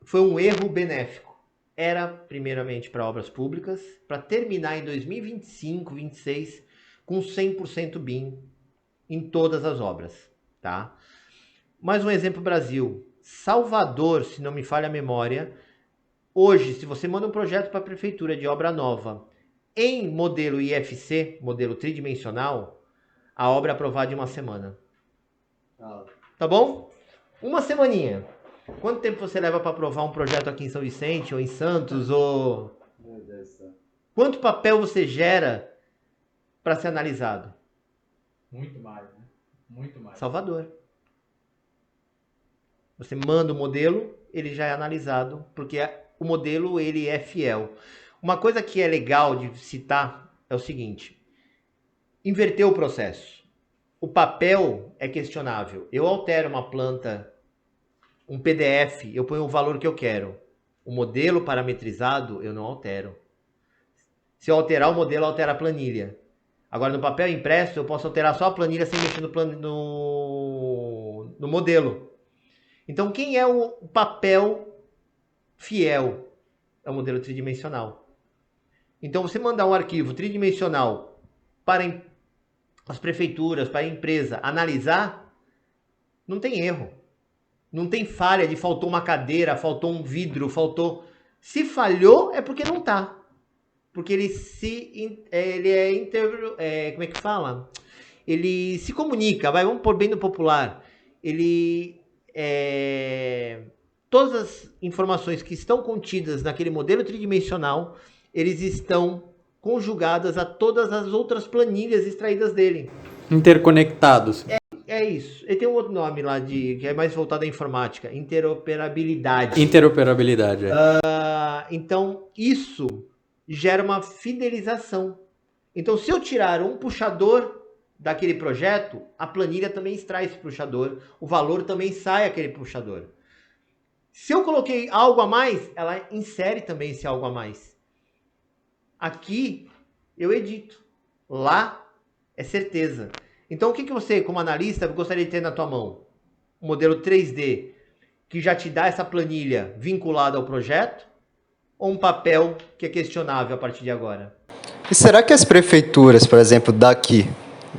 foi um erro benéfico. Era primeiramente para obras públicas, para terminar em 2025, 2026, com 100% BIM em todas as obras, tá? Mais um exemplo, Brasil. Salvador, se não me falha a memória, hoje, se você manda um projeto para a prefeitura de obra nova em modelo IFC, modelo tridimensional, a obra é aprovada em uma semana. Tá bom? Uma semaninha. Quanto tempo você leva para aprovar um projeto aqui em São Vicente ou em Santos? Ou... Quanto papel você gera para ser analisado? Muito mais, né? Muito mais. Salvador. Você manda o modelo, ele já é analisado, porque o modelo ele é fiel. Uma coisa que é legal de citar é o seguinte: inverter o processo. O papel é questionável. Eu altero uma planta, um PDF, eu ponho o valor que eu quero. O modelo parametrizado, eu não altero. Se eu alterar o modelo, altera a planilha. Agora, no papel impresso, eu posso alterar só a planilha sem mexer no modelo. Então, quem é o papel fiel? É o modelo tridimensional. Então, você mandar um arquivo tridimensional para as prefeituras, para a empresa analisar, não tem erro. Não tem falha de faltou uma cadeira, faltou um vidro, faltou... Se falhou, é porque não está. Porque ele como é que fala? Ele se comunica, vamos pôr bem no popular. Todas as informações que estão contidas naquele modelo tridimensional, eles estão conjugadas a todas as outras planilhas extraídas dele. Interconectados. É isso. Ele tem um outro nome lá que é mais voltado à informática. Interoperabilidade. Interoperabilidade. Então, isso gera uma fidelização. Então, se eu tirar um puxador daquele projeto, a planilha também extrai esse puxador, o valor também sai aquele puxador. Se eu coloquei algo a mais, ela insere também esse algo a mais. Aqui, eu edito. Lá, é certeza. Então, o que você, como analista, gostaria de ter na tua mão? Um modelo 3D, que já te dá essa planilha vinculada ao projeto, ou um papel que é questionável a partir de agora? E será que as prefeituras, por exemplo, daqui,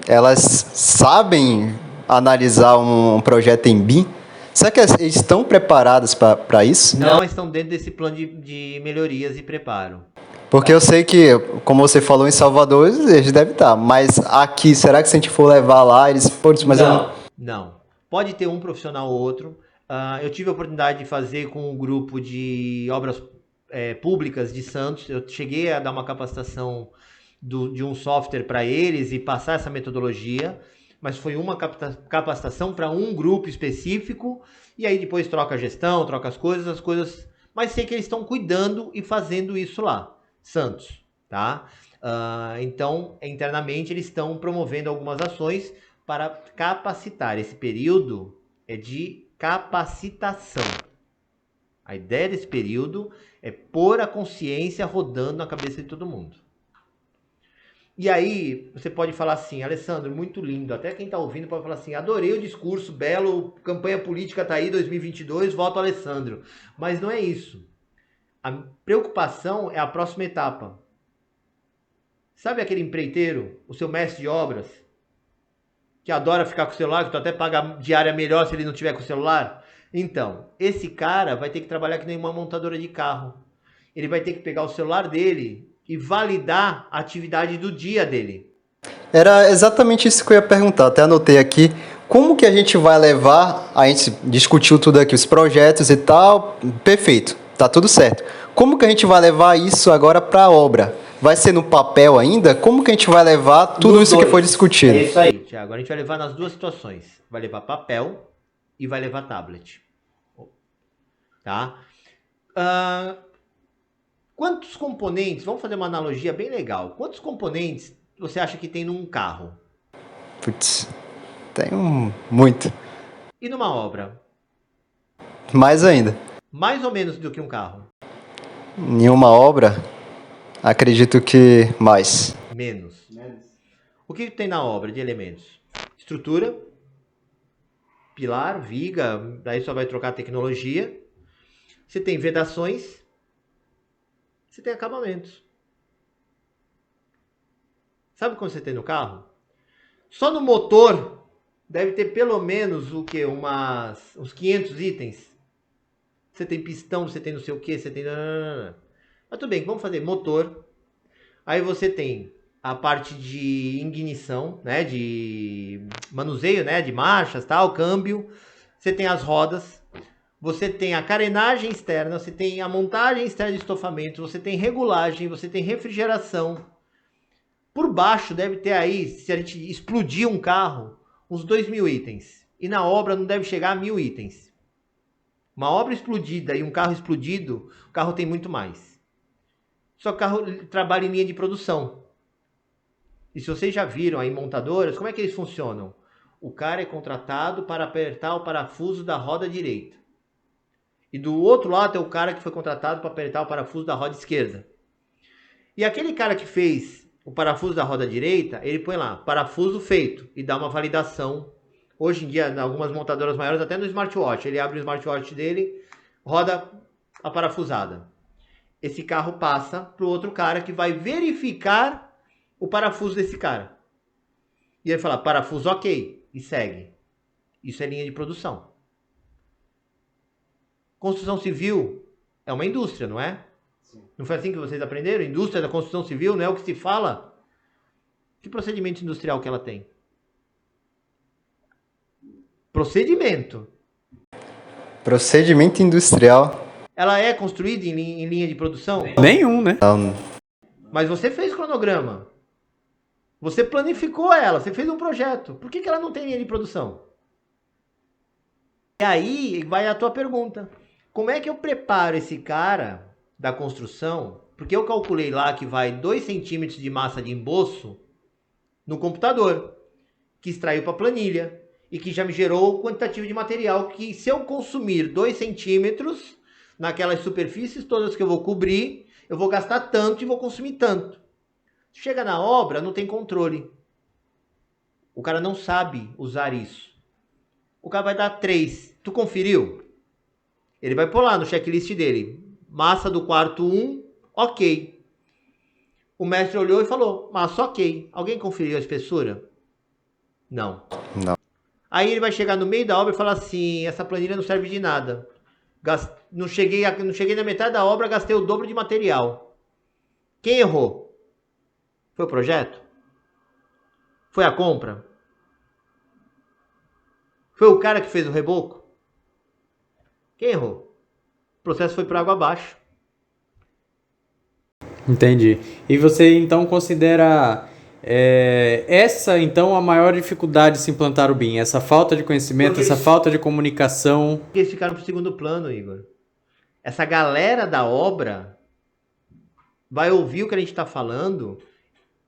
elas sabem analisar um projeto em BIM? Será que eles estão preparadas para isso? Não, mas estão dentro desse plano de melhorias e preparo. Porque eu sei que, como você falou, em Salvador, eles devem estar. Mas aqui, será que se a gente for levar lá, eles... Não. Pode ter um profissional ou outro. Eu tive a oportunidade de fazer com um grupo de obras públicas de Santos. Eu cheguei a dar uma capacitação de um software para eles e passar essa metodologia. Mas foi uma capacitação para um grupo específico. E aí depois troca a gestão, troca as coisas... Mas sei que eles estão cuidando e fazendo isso lá. Santos, tá? Então, internamente, eles estão promovendo algumas ações para capacitar. Esse período é de capacitação. A ideia desse período é pôr a consciência rodando na cabeça de todo mundo. E aí, você pode falar assim, Alessandro, muito lindo. Até quem está ouvindo pode falar assim, adorei o discurso, belo, campanha política tá aí, 2022, voto Alessandro. Mas não é isso. A preocupação é a próxima etapa. Sabe aquele empreiteiro, o seu mestre de obras, que adora ficar com o celular, que tu até paga diária melhor se ele não tiver com o celular? Então, esse cara vai ter que trabalhar que nem uma montadora de carro. Ele vai ter que pegar o celular dele e validar a atividade do dia dele. Era exatamente isso que eu ia perguntar, até anotei aqui. Como que a gente vai levar, a gente discutiu tudo aqui, os projetos e tal, perfeito, tá tudo certo. Como que a gente vai levar isso agora para a obra? Vai ser no papel ainda? Como que a gente vai levar tudo isso que foi discutido? É isso aí, Thiago. A gente vai levar nas duas situações. Vai levar papel e vai levar tablet. Tá? Quantos componentes, vamos fazer uma analogia bem legal. Quantos componentes você acha que tem num carro? Putz, tem muito. E numa obra? Mais ainda. Mais ou menos do que um carro? Em uma obra, acredito que mais. Menos. O que tem na obra de elementos? Estrutura, pilar, viga, daí só vai trocar a tecnologia. Você tem vedações, você tem acabamentos. Sabe quando você tem no carro? Só no motor deve ter pelo menos o que? Uns 500 itens. Você tem pistão, você tem não sei o que, você tem... Mas tudo bem, vamos fazer motor. Aí você tem a parte de ignição, né? De manuseio, né? De marchas, tal, câmbio. Você tem as rodas. Você tem a carenagem externa, você tem a montagem externa de estofamento, você tem regulagem, você tem refrigeração. Por baixo deve ter aí, se a gente explodir um carro, uns 2.000 itens. E na obra não deve chegar a 1.000 itens. Uma obra explodida e um carro explodido, o carro tem muito mais. Só que o carro trabalha em linha de produção. E se vocês já viram aí montadoras, como é que eles funcionam? O cara é contratado para apertar o parafuso da roda direita. E do outro lado é o cara que foi contratado para apertar o parafuso da roda esquerda. E aquele cara que fez o parafuso da roda direita, ele põe lá, parafuso feito, e dá uma validação. Hoje em dia, em algumas montadoras maiores, até no smartwatch, ele abre o smartwatch dele, roda a parafusada. Esse carro passa para o outro cara que vai verificar o parafuso desse cara. E ele fala, parafuso ok, e segue. Isso é linha de produção. Construção civil é uma indústria, não é? Sim. Não foi assim que vocês aprenderam? Indústria da construção civil não é o que se fala? Que procedimento industrial que ela tem? Procedimento. Procedimento industrial. Ela é construída em linha de produção? Nenhum, né? Não. Mas você fez cronograma. Você planificou ela, você fez um projeto. Por que ela não tem linha de produção? E aí vai a tua pergunta. Como é que eu preparo esse cara da construção? Porque eu calculei lá que vai 2 centímetros de massa de emboço no computador, que extraiu para a planilha e que já me gerou o quantitativo de material que, se eu consumir 2 centímetros naquelas superfícies todas que eu vou cobrir, eu vou gastar tanto e vou consumir tanto. Chega na obra, não tem controle. O cara não sabe usar isso. O cara vai dar 3. Tu conferiu? Ele vai pôr lá no checklist dele. Massa do quarto 1, ok. O mestre olhou e falou, massa ok. Alguém conferiu a espessura? Não. Não. Aí ele vai chegar no meio da obra e falar assim, essa planilha não serve de nada. Não cheguei na metade da obra, gastei o dobro de material. Quem errou? Foi o projeto? Foi a compra? Foi o cara que fez o reboco? Quem errou? O processo foi por água abaixo. Entendi. E você então considera essa então a maior dificuldade de se implantar o BIM? Essa falta de conhecimento, essa falta de comunicação? Eles ficaram para o segundo plano, Igor. Essa galera da obra vai ouvir o que a gente está falando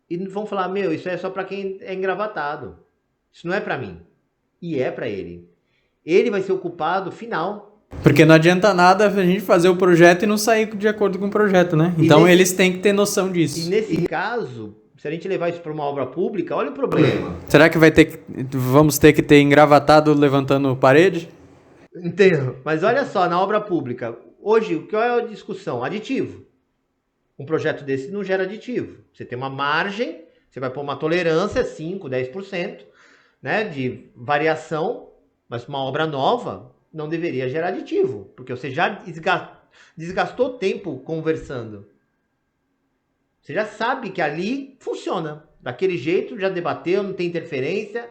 e vão falar, meu, isso é só para quem é engravatado. Isso não é para mim. E é para ele. Ele vai ser o culpado final. Porque não adianta nada a gente fazer o projeto e não sair de acordo com o projeto, né? Então eles têm que ter noção disso. E nesse caso, Se a gente levar isso para uma obra pública, olha o problema. Será que vamos ter que ter engravatado levantando parede? Entendo. Mas olha só, na obra pública, hoje, qual é a discussão? Aditivo. Um projeto desse não gera aditivo. Você tem uma margem, você vai pôr uma tolerância, 5%, 10%, né, de variação, mas uma obra nova não deveria gerar aditivo, porque você já desgastou tempo conversando. Você já sabe que ali funciona. Daquele jeito, já debateu, não tem interferência.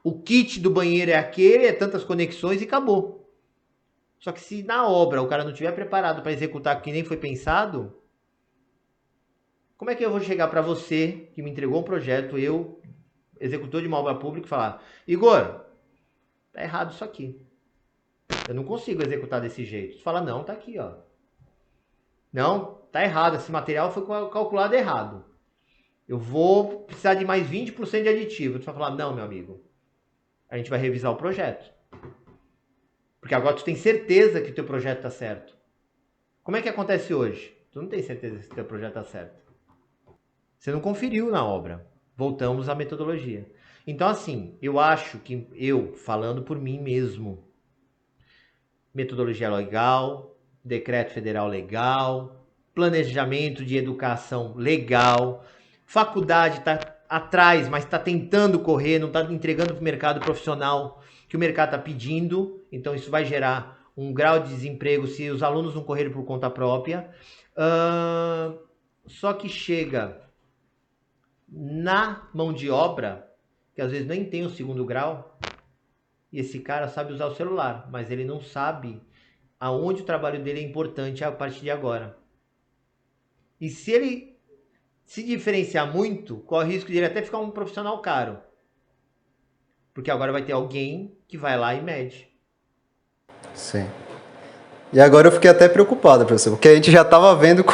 O kit do banheiro é aquele, é tantas conexões e acabou. Só que se na obra o cara não estiver preparado para executar que nem foi pensado, como é que eu vou chegar para você, que me entregou um projeto, eu, executor de uma obra pública, e falar: Igor, tá errado isso aqui. Eu não consigo executar desse jeito. Você fala: não, tá aqui, ó. Não, tá errado, esse material foi calculado errado. Eu vou precisar de mais 20% de aditivo. Tu vai falar: não, meu amigo, a gente vai revisar o projeto. Porque agora tu tem certeza que o teu projeto tá certo. Como é que acontece hoje? Tu não tem certeza se o teu projeto tá certo. Você não conferiu na obra. Voltamos à metodologia. Então, assim, eu acho que eu, falando por mim mesmo, metodologia legal, decreto federal legal, planejamento de educação legal, faculdade está atrás, mas está tentando correr, não está entregando para o mercado profissional que o mercado está pedindo, então isso vai gerar um grau de desemprego se os alunos não correrem por conta própria. Só que chega na mão de obra, que às vezes nem tem o segundo grau, e esse cara sabe usar o celular, mas ele não sabe aonde o trabalho dele é importante a partir de agora. E se ele se diferenciar muito, corre o risco de ele até ficar um profissional caro. Porque agora vai ter alguém que vai lá e mede. Sim. E agora eu fiquei até preocupado, professor, porque a gente já estava vendo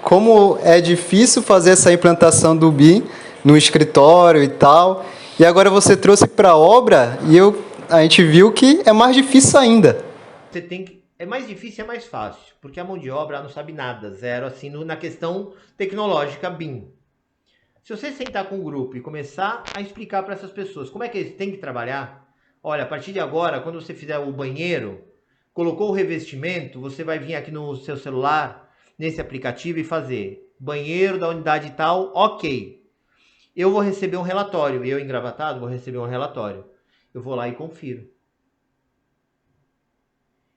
como é difícil fazer essa implantação do BIM no escritório e tal. E agora você trouxe para a obra e a gente viu que é mais difícil ainda. É mais difícil e é mais fácil, porque a mão de obra não sabe nada, zero, assim, na questão tecnológica BIM. Se você sentar com um grupo e começar a explicar para essas pessoas como é que eles têm que trabalhar, olha, a partir de agora, quando você fizer o banheiro, colocou o revestimento, você vai vir aqui no seu celular, nesse aplicativo e fazer banheiro da unidade tal, ok. Eu vou receber um relatório, eu engravatado vou receber um relatório. Eu vou lá e confiro.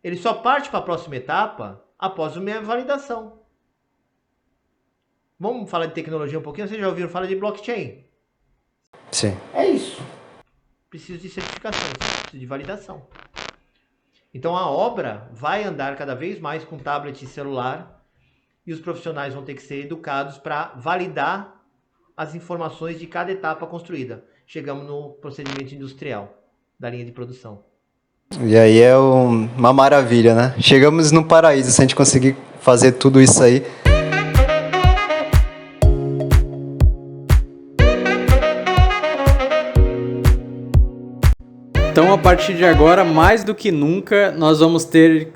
Ele só parte para a próxima etapa após a minha validação. Vamos falar de tecnologia um pouquinho? Vocês já ouviram falar de blockchain? Sim. É isso. Preciso de certificações, preciso de validação. Então a obra vai andar cada vez mais com tablet e celular e os profissionais vão ter que ser educados para validar as informações de cada etapa construída. Chegamos no procedimento industrial da linha de produção. E aí é uma maravilha, né? Chegamos no paraíso se a gente conseguir fazer tudo isso aí. Então, a partir de agora, mais do que nunca, nós vamos ter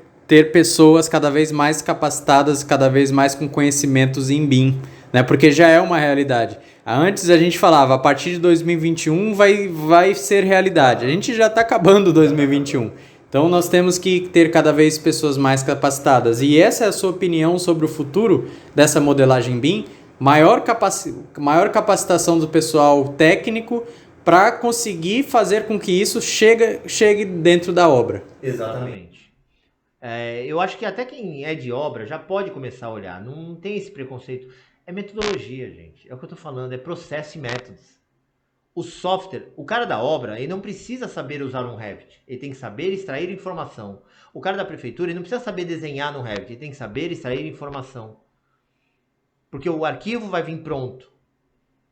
pessoas cada vez mais capacitadas, cada vez mais com conhecimentos em BIM, né? Porque já é uma realidade. Antes a gente falava, a partir de 2021 vai ser realidade. A gente já está acabando 2021. Então, nós temos que ter cada vez pessoas mais capacitadas. E essa é a sua opinião sobre o futuro dessa modelagem BIM? Maior capacitação do pessoal técnico para conseguir fazer com que isso chegue dentro da obra. Exatamente. Eu acho que até quem é de obra já pode começar a olhar. Não tem esse preconceito. É metodologia, gente. É o que eu estou falando. É processo e métodos. O software, o cara da obra, ele não precisa saber usar um Revit. Ele tem que saber extrair informação. O cara da prefeitura, ele não precisa saber desenhar no Revit. Ele tem que saber extrair informação. Porque o arquivo vai vir pronto.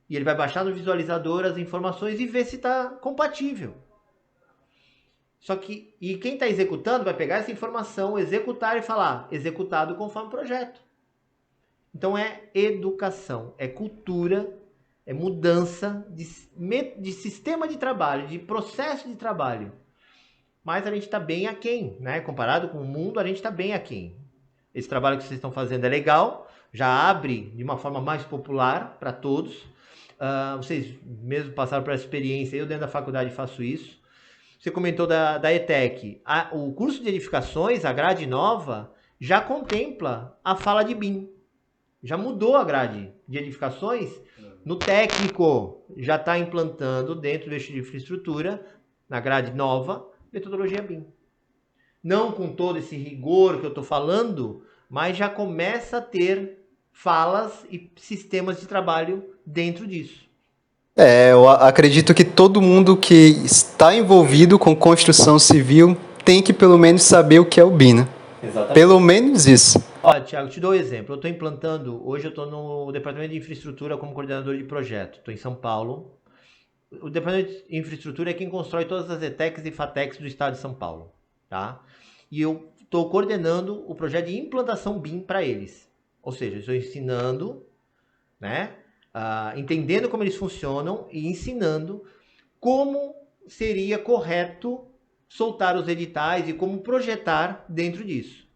E ele vai baixar no visualizador as informações e ver se está compatível. Só que, e quem está executando vai pegar essa informação, executar e falar, executado conforme o projeto. Então é educação, é cultura, é mudança de sistema de trabalho, de processo de trabalho. Mas a gente está bem aquém, né? Comparado com o mundo, a gente está bem aquém. Esse trabalho que vocês estão fazendo é legal, já abre de uma forma mais popular para todos. Vocês mesmo passaram por essa experiência, eu dentro da faculdade faço isso. Você comentou da ETEC. O curso de edificações, a grade nova, já contempla a fala de BIM. Já mudou a grade de edificações. No técnico, já está implantando dentro do eixo de infraestrutura, na grade nova, metodologia BIM. Não com todo esse rigor que eu estou falando, mas já começa a ter falas e sistemas de trabalho dentro disso. Eu acredito que todo mundo que está envolvido com construção civil tem que pelo menos saber o que é o BIM, né? Exatamente. Pelo menos isso. Olha, Thiago, te dou um exemplo. Eu estou implantando, hoje eu estou no Departamento de Infraestrutura como coordenador de projeto. Estou em São Paulo. O Departamento de Infraestrutura é quem constrói todas as ETECs e FATECs do estado de São Paulo, tá? E eu estou coordenando o projeto de implantação BIM para eles. Ou seja, eu estou ensinando, né? Entendendo como eles funcionam e ensinando como seria correto soltar os editais e como projetar dentro disso.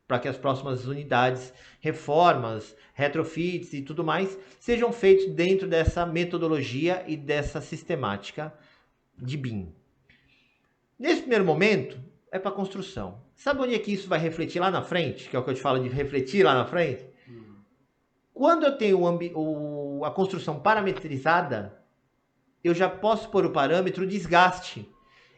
Para que as próximas unidades, reformas, retrofits e tudo mais, sejam feitos dentro dessa metodologia e dessa sistemática de BIM. Nesse primeiro momento, é para construção. Sabe onde é que isso vai refletir lá na frente? Que é o que eu te falo de refletir lá na frente? Quando eu tenho a construção parametrizada, eu já posso pôr o parâmetro desgaste.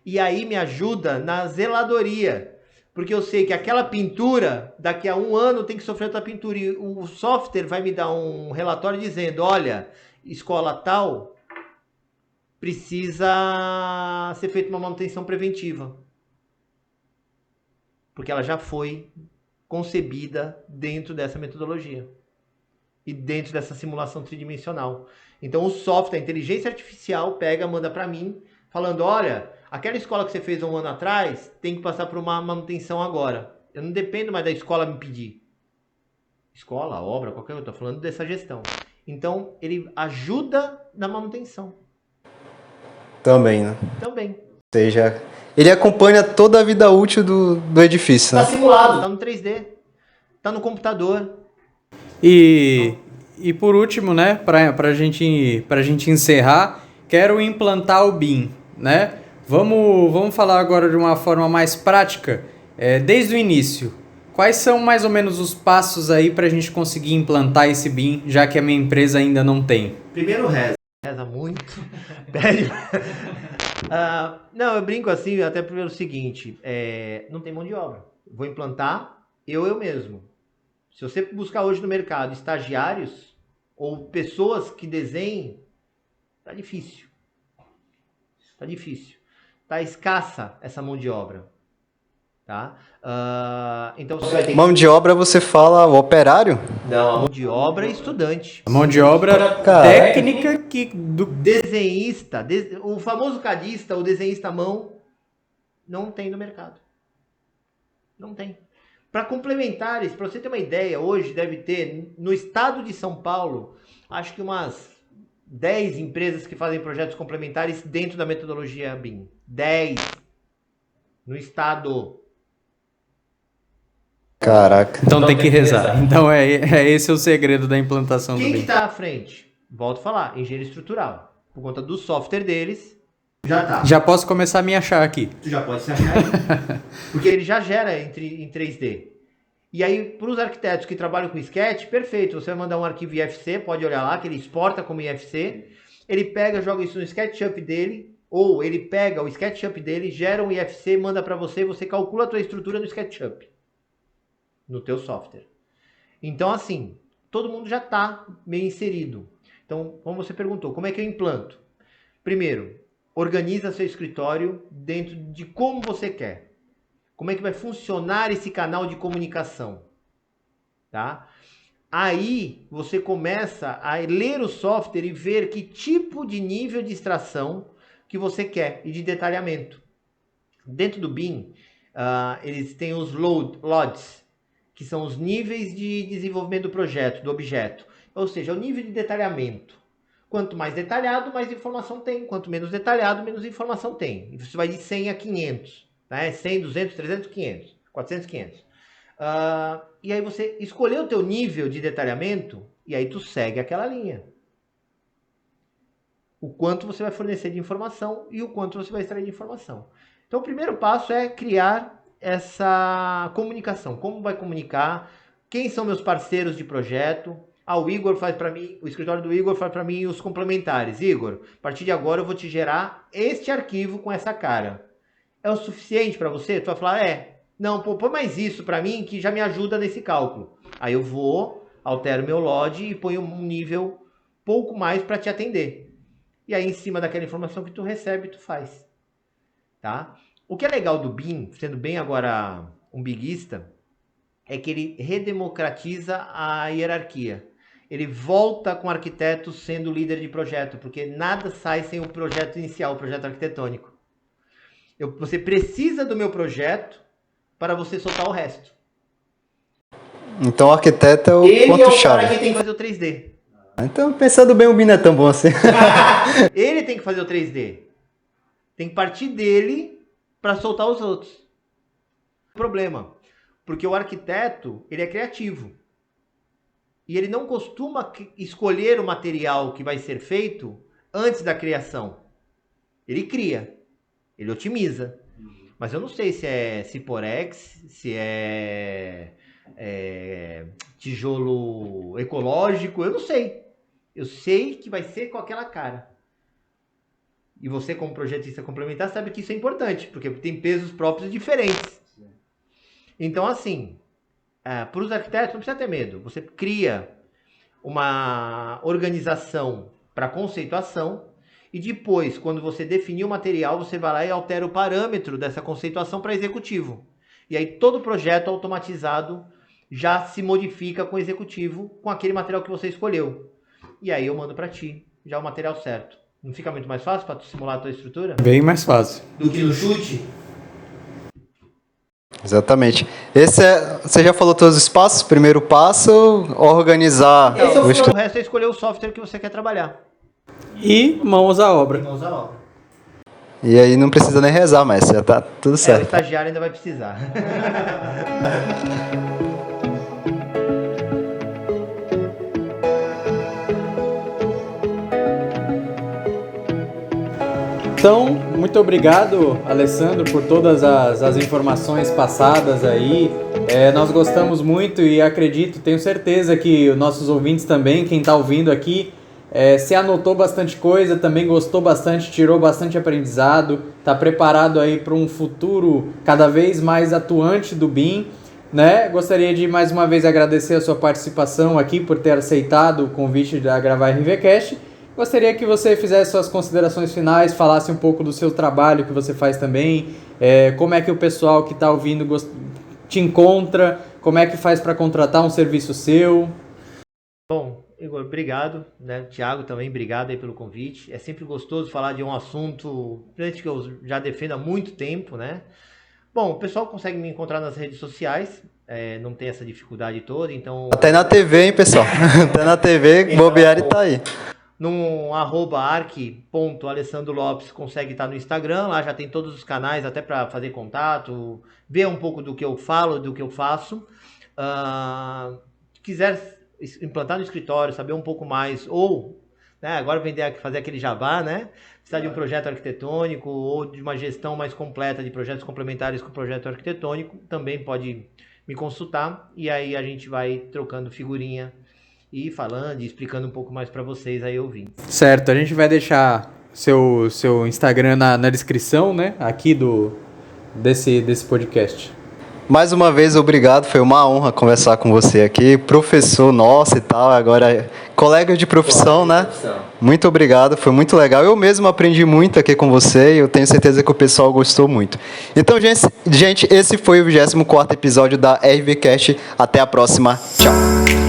E aí me ajuda na zeladoria. Porque eu sei que aquela pintura, daqui a 1 ano tem que sofrer outra pintura. E o software vai me dar um relatório dizendo, olha, escola tal precisa ser feita uma manutenção preventiva. Porque ela já foi concebida dentro dessa metodologia. E dentro dessa simulação tridimensional. Então o software, a inteligência artificial, pega, manda para mim, falando, olha, aquela escola que você fez 1 ano atrás, tem que passar por uma manutenção agora. Eu não dependo mais da escola me pedir. Escola, obra, qualquer coisa, eu estou falando dessa gestão. Então, ele ajuda na manutenção. Também, né? Também. Ou seja, ele acompanha toda a vida útil do edifício, né? Está simulado, está no 3D, está no computador. E por último, né, pra gente encerrar, quero implantar o BIM, né? Vamos falar agora de uma forma mais prática, desde o início. Quais são mais ou menos os passos aí pra gente conseguir implantar esse BIM, já que a minha empresa ainda não tem? Primeiro reza muito, pede. Não, eu brinco assim, até pelo seguinte, não tem mão de obra. Vou implantar eu mesmo. Se você buscar hoje no mercado estagiários ou pessoas que desenhem, tá difícil. Tá difícil. Tá escassa essa mão de obra. Tá? Então você vai ter Mão de obra, você fala o operário? Não, a mão de obra é estudante. A mão de obra técnica Desenhista, o famoso cadista, o desenhista à mão, não tem no mercado. Não tem. Para complementares, para você ter uma ideia, hoje deve ter, no estado de São Paulo, acho que umas 10 empresas que fazem projetos complementares dentro da metodologia BIM. 10 no estado. Caraca. Então tem que rezar. Então esse é o segredo da implantação do Quem que BIM. está à frente? Volto a falar, engenheiro estrutural. Por conta do software deles, já tá. Já posso começar a me achar aqui. Tu já pode se achar aí. Porque ele já gera em 3D. E aí, para os arquitetos que trabalham com Sketch, perfeito. Você vai mandar um arquivo IFC, pode olhar lá, que ele exporta como IFC. Ele pega, joga isso no SketchUp dele, ou ele pega o SketchUp dele, gera um IFC, manda para você, e você calcula a tua estrutura no SketchUp. No teu software. Então, assim, todo mundo já está meio inserido. Então, como você perguntou, como é que eu implanto? Primeiro, organiza seu escritório dentro de como você quer. Como é que vai funcionar esse canal de comunicação? Tá? Aí você começa a ler o software e ver que tipo de nível de extração que você quer e de detalhamento. Dentro do BIM, eles têm os LODs, que são os níveis de desenvolvimento do projeto, do objeto. Ou seja, o nível de detalhamento. Quanto mais detalhado, mais informação tem. Quanto menos detalhado, menos informação tem. E você vai de 100 a 500. Né? 100, 200, 300, 500. 400, 500. E aí você escolheu o teu nível de detalhamento e aí tu segue aquela linha. o quanto você vai fornecer de informação e o quanto você vai extrair de informação. Então, o primeiro passo é criar essa comunicação. Como vai comunicar? Quem são meus parceiros de projeto? O Igor faz para mim, o escritório do Igor faz para mim os complementares. Igor, a partir de agora eu vou te gerar este arquivo com essa cara. É o suficiente para você? Tu vai falar, não, põe mais isso para mim que já me ajuda nesse cálculo. Aí eu vou, altero meu LOD e ponho um nível pouco mais para te atender. E aí, em cima daquela informação que tu recebe, tu faz. Tá? O que é legal do BIM, sendo bem agora um biguista, é que ele redemocratiza a hierarquia. Ele volta com o arquiteto sendo líder de projeto, porque nada sai sem o projeto inicial, o projeto arquitetônico. Você precisa do meu projeto para você soltar o resto. Então o arquiteto é o Ele é o ponto-chave. cara que tem que fazer o 3D. Então, pensando bem, o BIM não é tão bom assim. Ele tem que fazer o 3D. Tem que partir dele para soltar os outros. Problema. Porque o arquiteto, ele é criativo. E ele não costuma escolher o material que vai ser feito antes da criação. Ele cria. Ele otimiza. Mas eu não sei se é Ciporex, se é tijolo ecológico, eu não sei. Eu sei que vai ser com aquela cara. E você, como projetista complementar, sabe que isso é importante, porque tem pesos próprios diferentes. Então, assim, para os arquitetos não precisa ter medo. Você cria uma organização para conceituação e depois, quando você definir o material, você vai lá e altera o parâmetro dessa conceituação para executivo. E aí todo o projeto automatizado já se modifica com o executivo, com aquele material que você escolheu. E aí eu mando para ti, já o material certo. Não fica muito mais fácil para tu simular a tua estrutura? Bem mais fácil. Do que no chute? Exatamente. Você já falou todos os passos? Primeiro passo, organizar. O resto é escolher o software que você quer trabalhar. E mãos à obra. Mãos à obra. E aí não precisa nem rezar, mas já tá tudo O certo. estagiário ainda vai precisar. Então, muito obrigado, Alessandro, por todas as informações passadas aí. Nós gostamos muito e acredito, tenho certeza que os nossos ouvintes também, quem está ouvindo aqui, se anotou bastante coisa, também gostou bastante, tirou bastante aprendizado, está preparado aí para um futuro cada vez mais atuante do BIM, né? Gostaria de mais uma vez agradecer a sua participação aqui, por ter aceitado o convite de gravar RVCast. Gostaria que você fizesse suas considerações finais, falasse um pouco do seu trabalho que você faz também, como é que o pessoal que está ouvindo te encontra, como é que faz para contratar um serviço seu. Bom, Igor, obrigado, né? Thiago também, obrigado aí pelo convite. É sempre gostoso falar de um assunto que eu já defendo há muito tempo, né? Bom, o pessoal consegue me encontrar nas redes sociais, não tem essa dificuldade toda, então... Até na TV, hein, pessoal? Até na TV, então, bobear e tá aí. No @arc.alessandro Lopes consegue estar no Instagram, lá já tem todos os canais até para fazer contato, ver um pouco do que eu falo, do que eu faço. Quiser implantar no escritório, saber um pouco mais, ou agora fazer aquele jabá, né? Precisar de um projeto arquitetônico ou de uma gestão mais completa de projetos complementares com o projeto arquitetônico, também pode me consultar e aí a gente vai trocando figurinha e falando e explicando um pouco mais para vocês aí ouvindo. Certo, a gente vai deixar seu Instagram na descrição, né, aqui desse podcast. Mais uma vez, obrigado, foi uma honra conversar com você aqui, professor nosso e tal, agora colega de profissão, né? Muito obrigado, foi muito legal. Eu mesmo aprendi muito aqui com você e eu tenho certeza que o pessoal gostou muito. Então, gente, esse foi o 24º episódio da RVCast. Até a próxima. Tchau.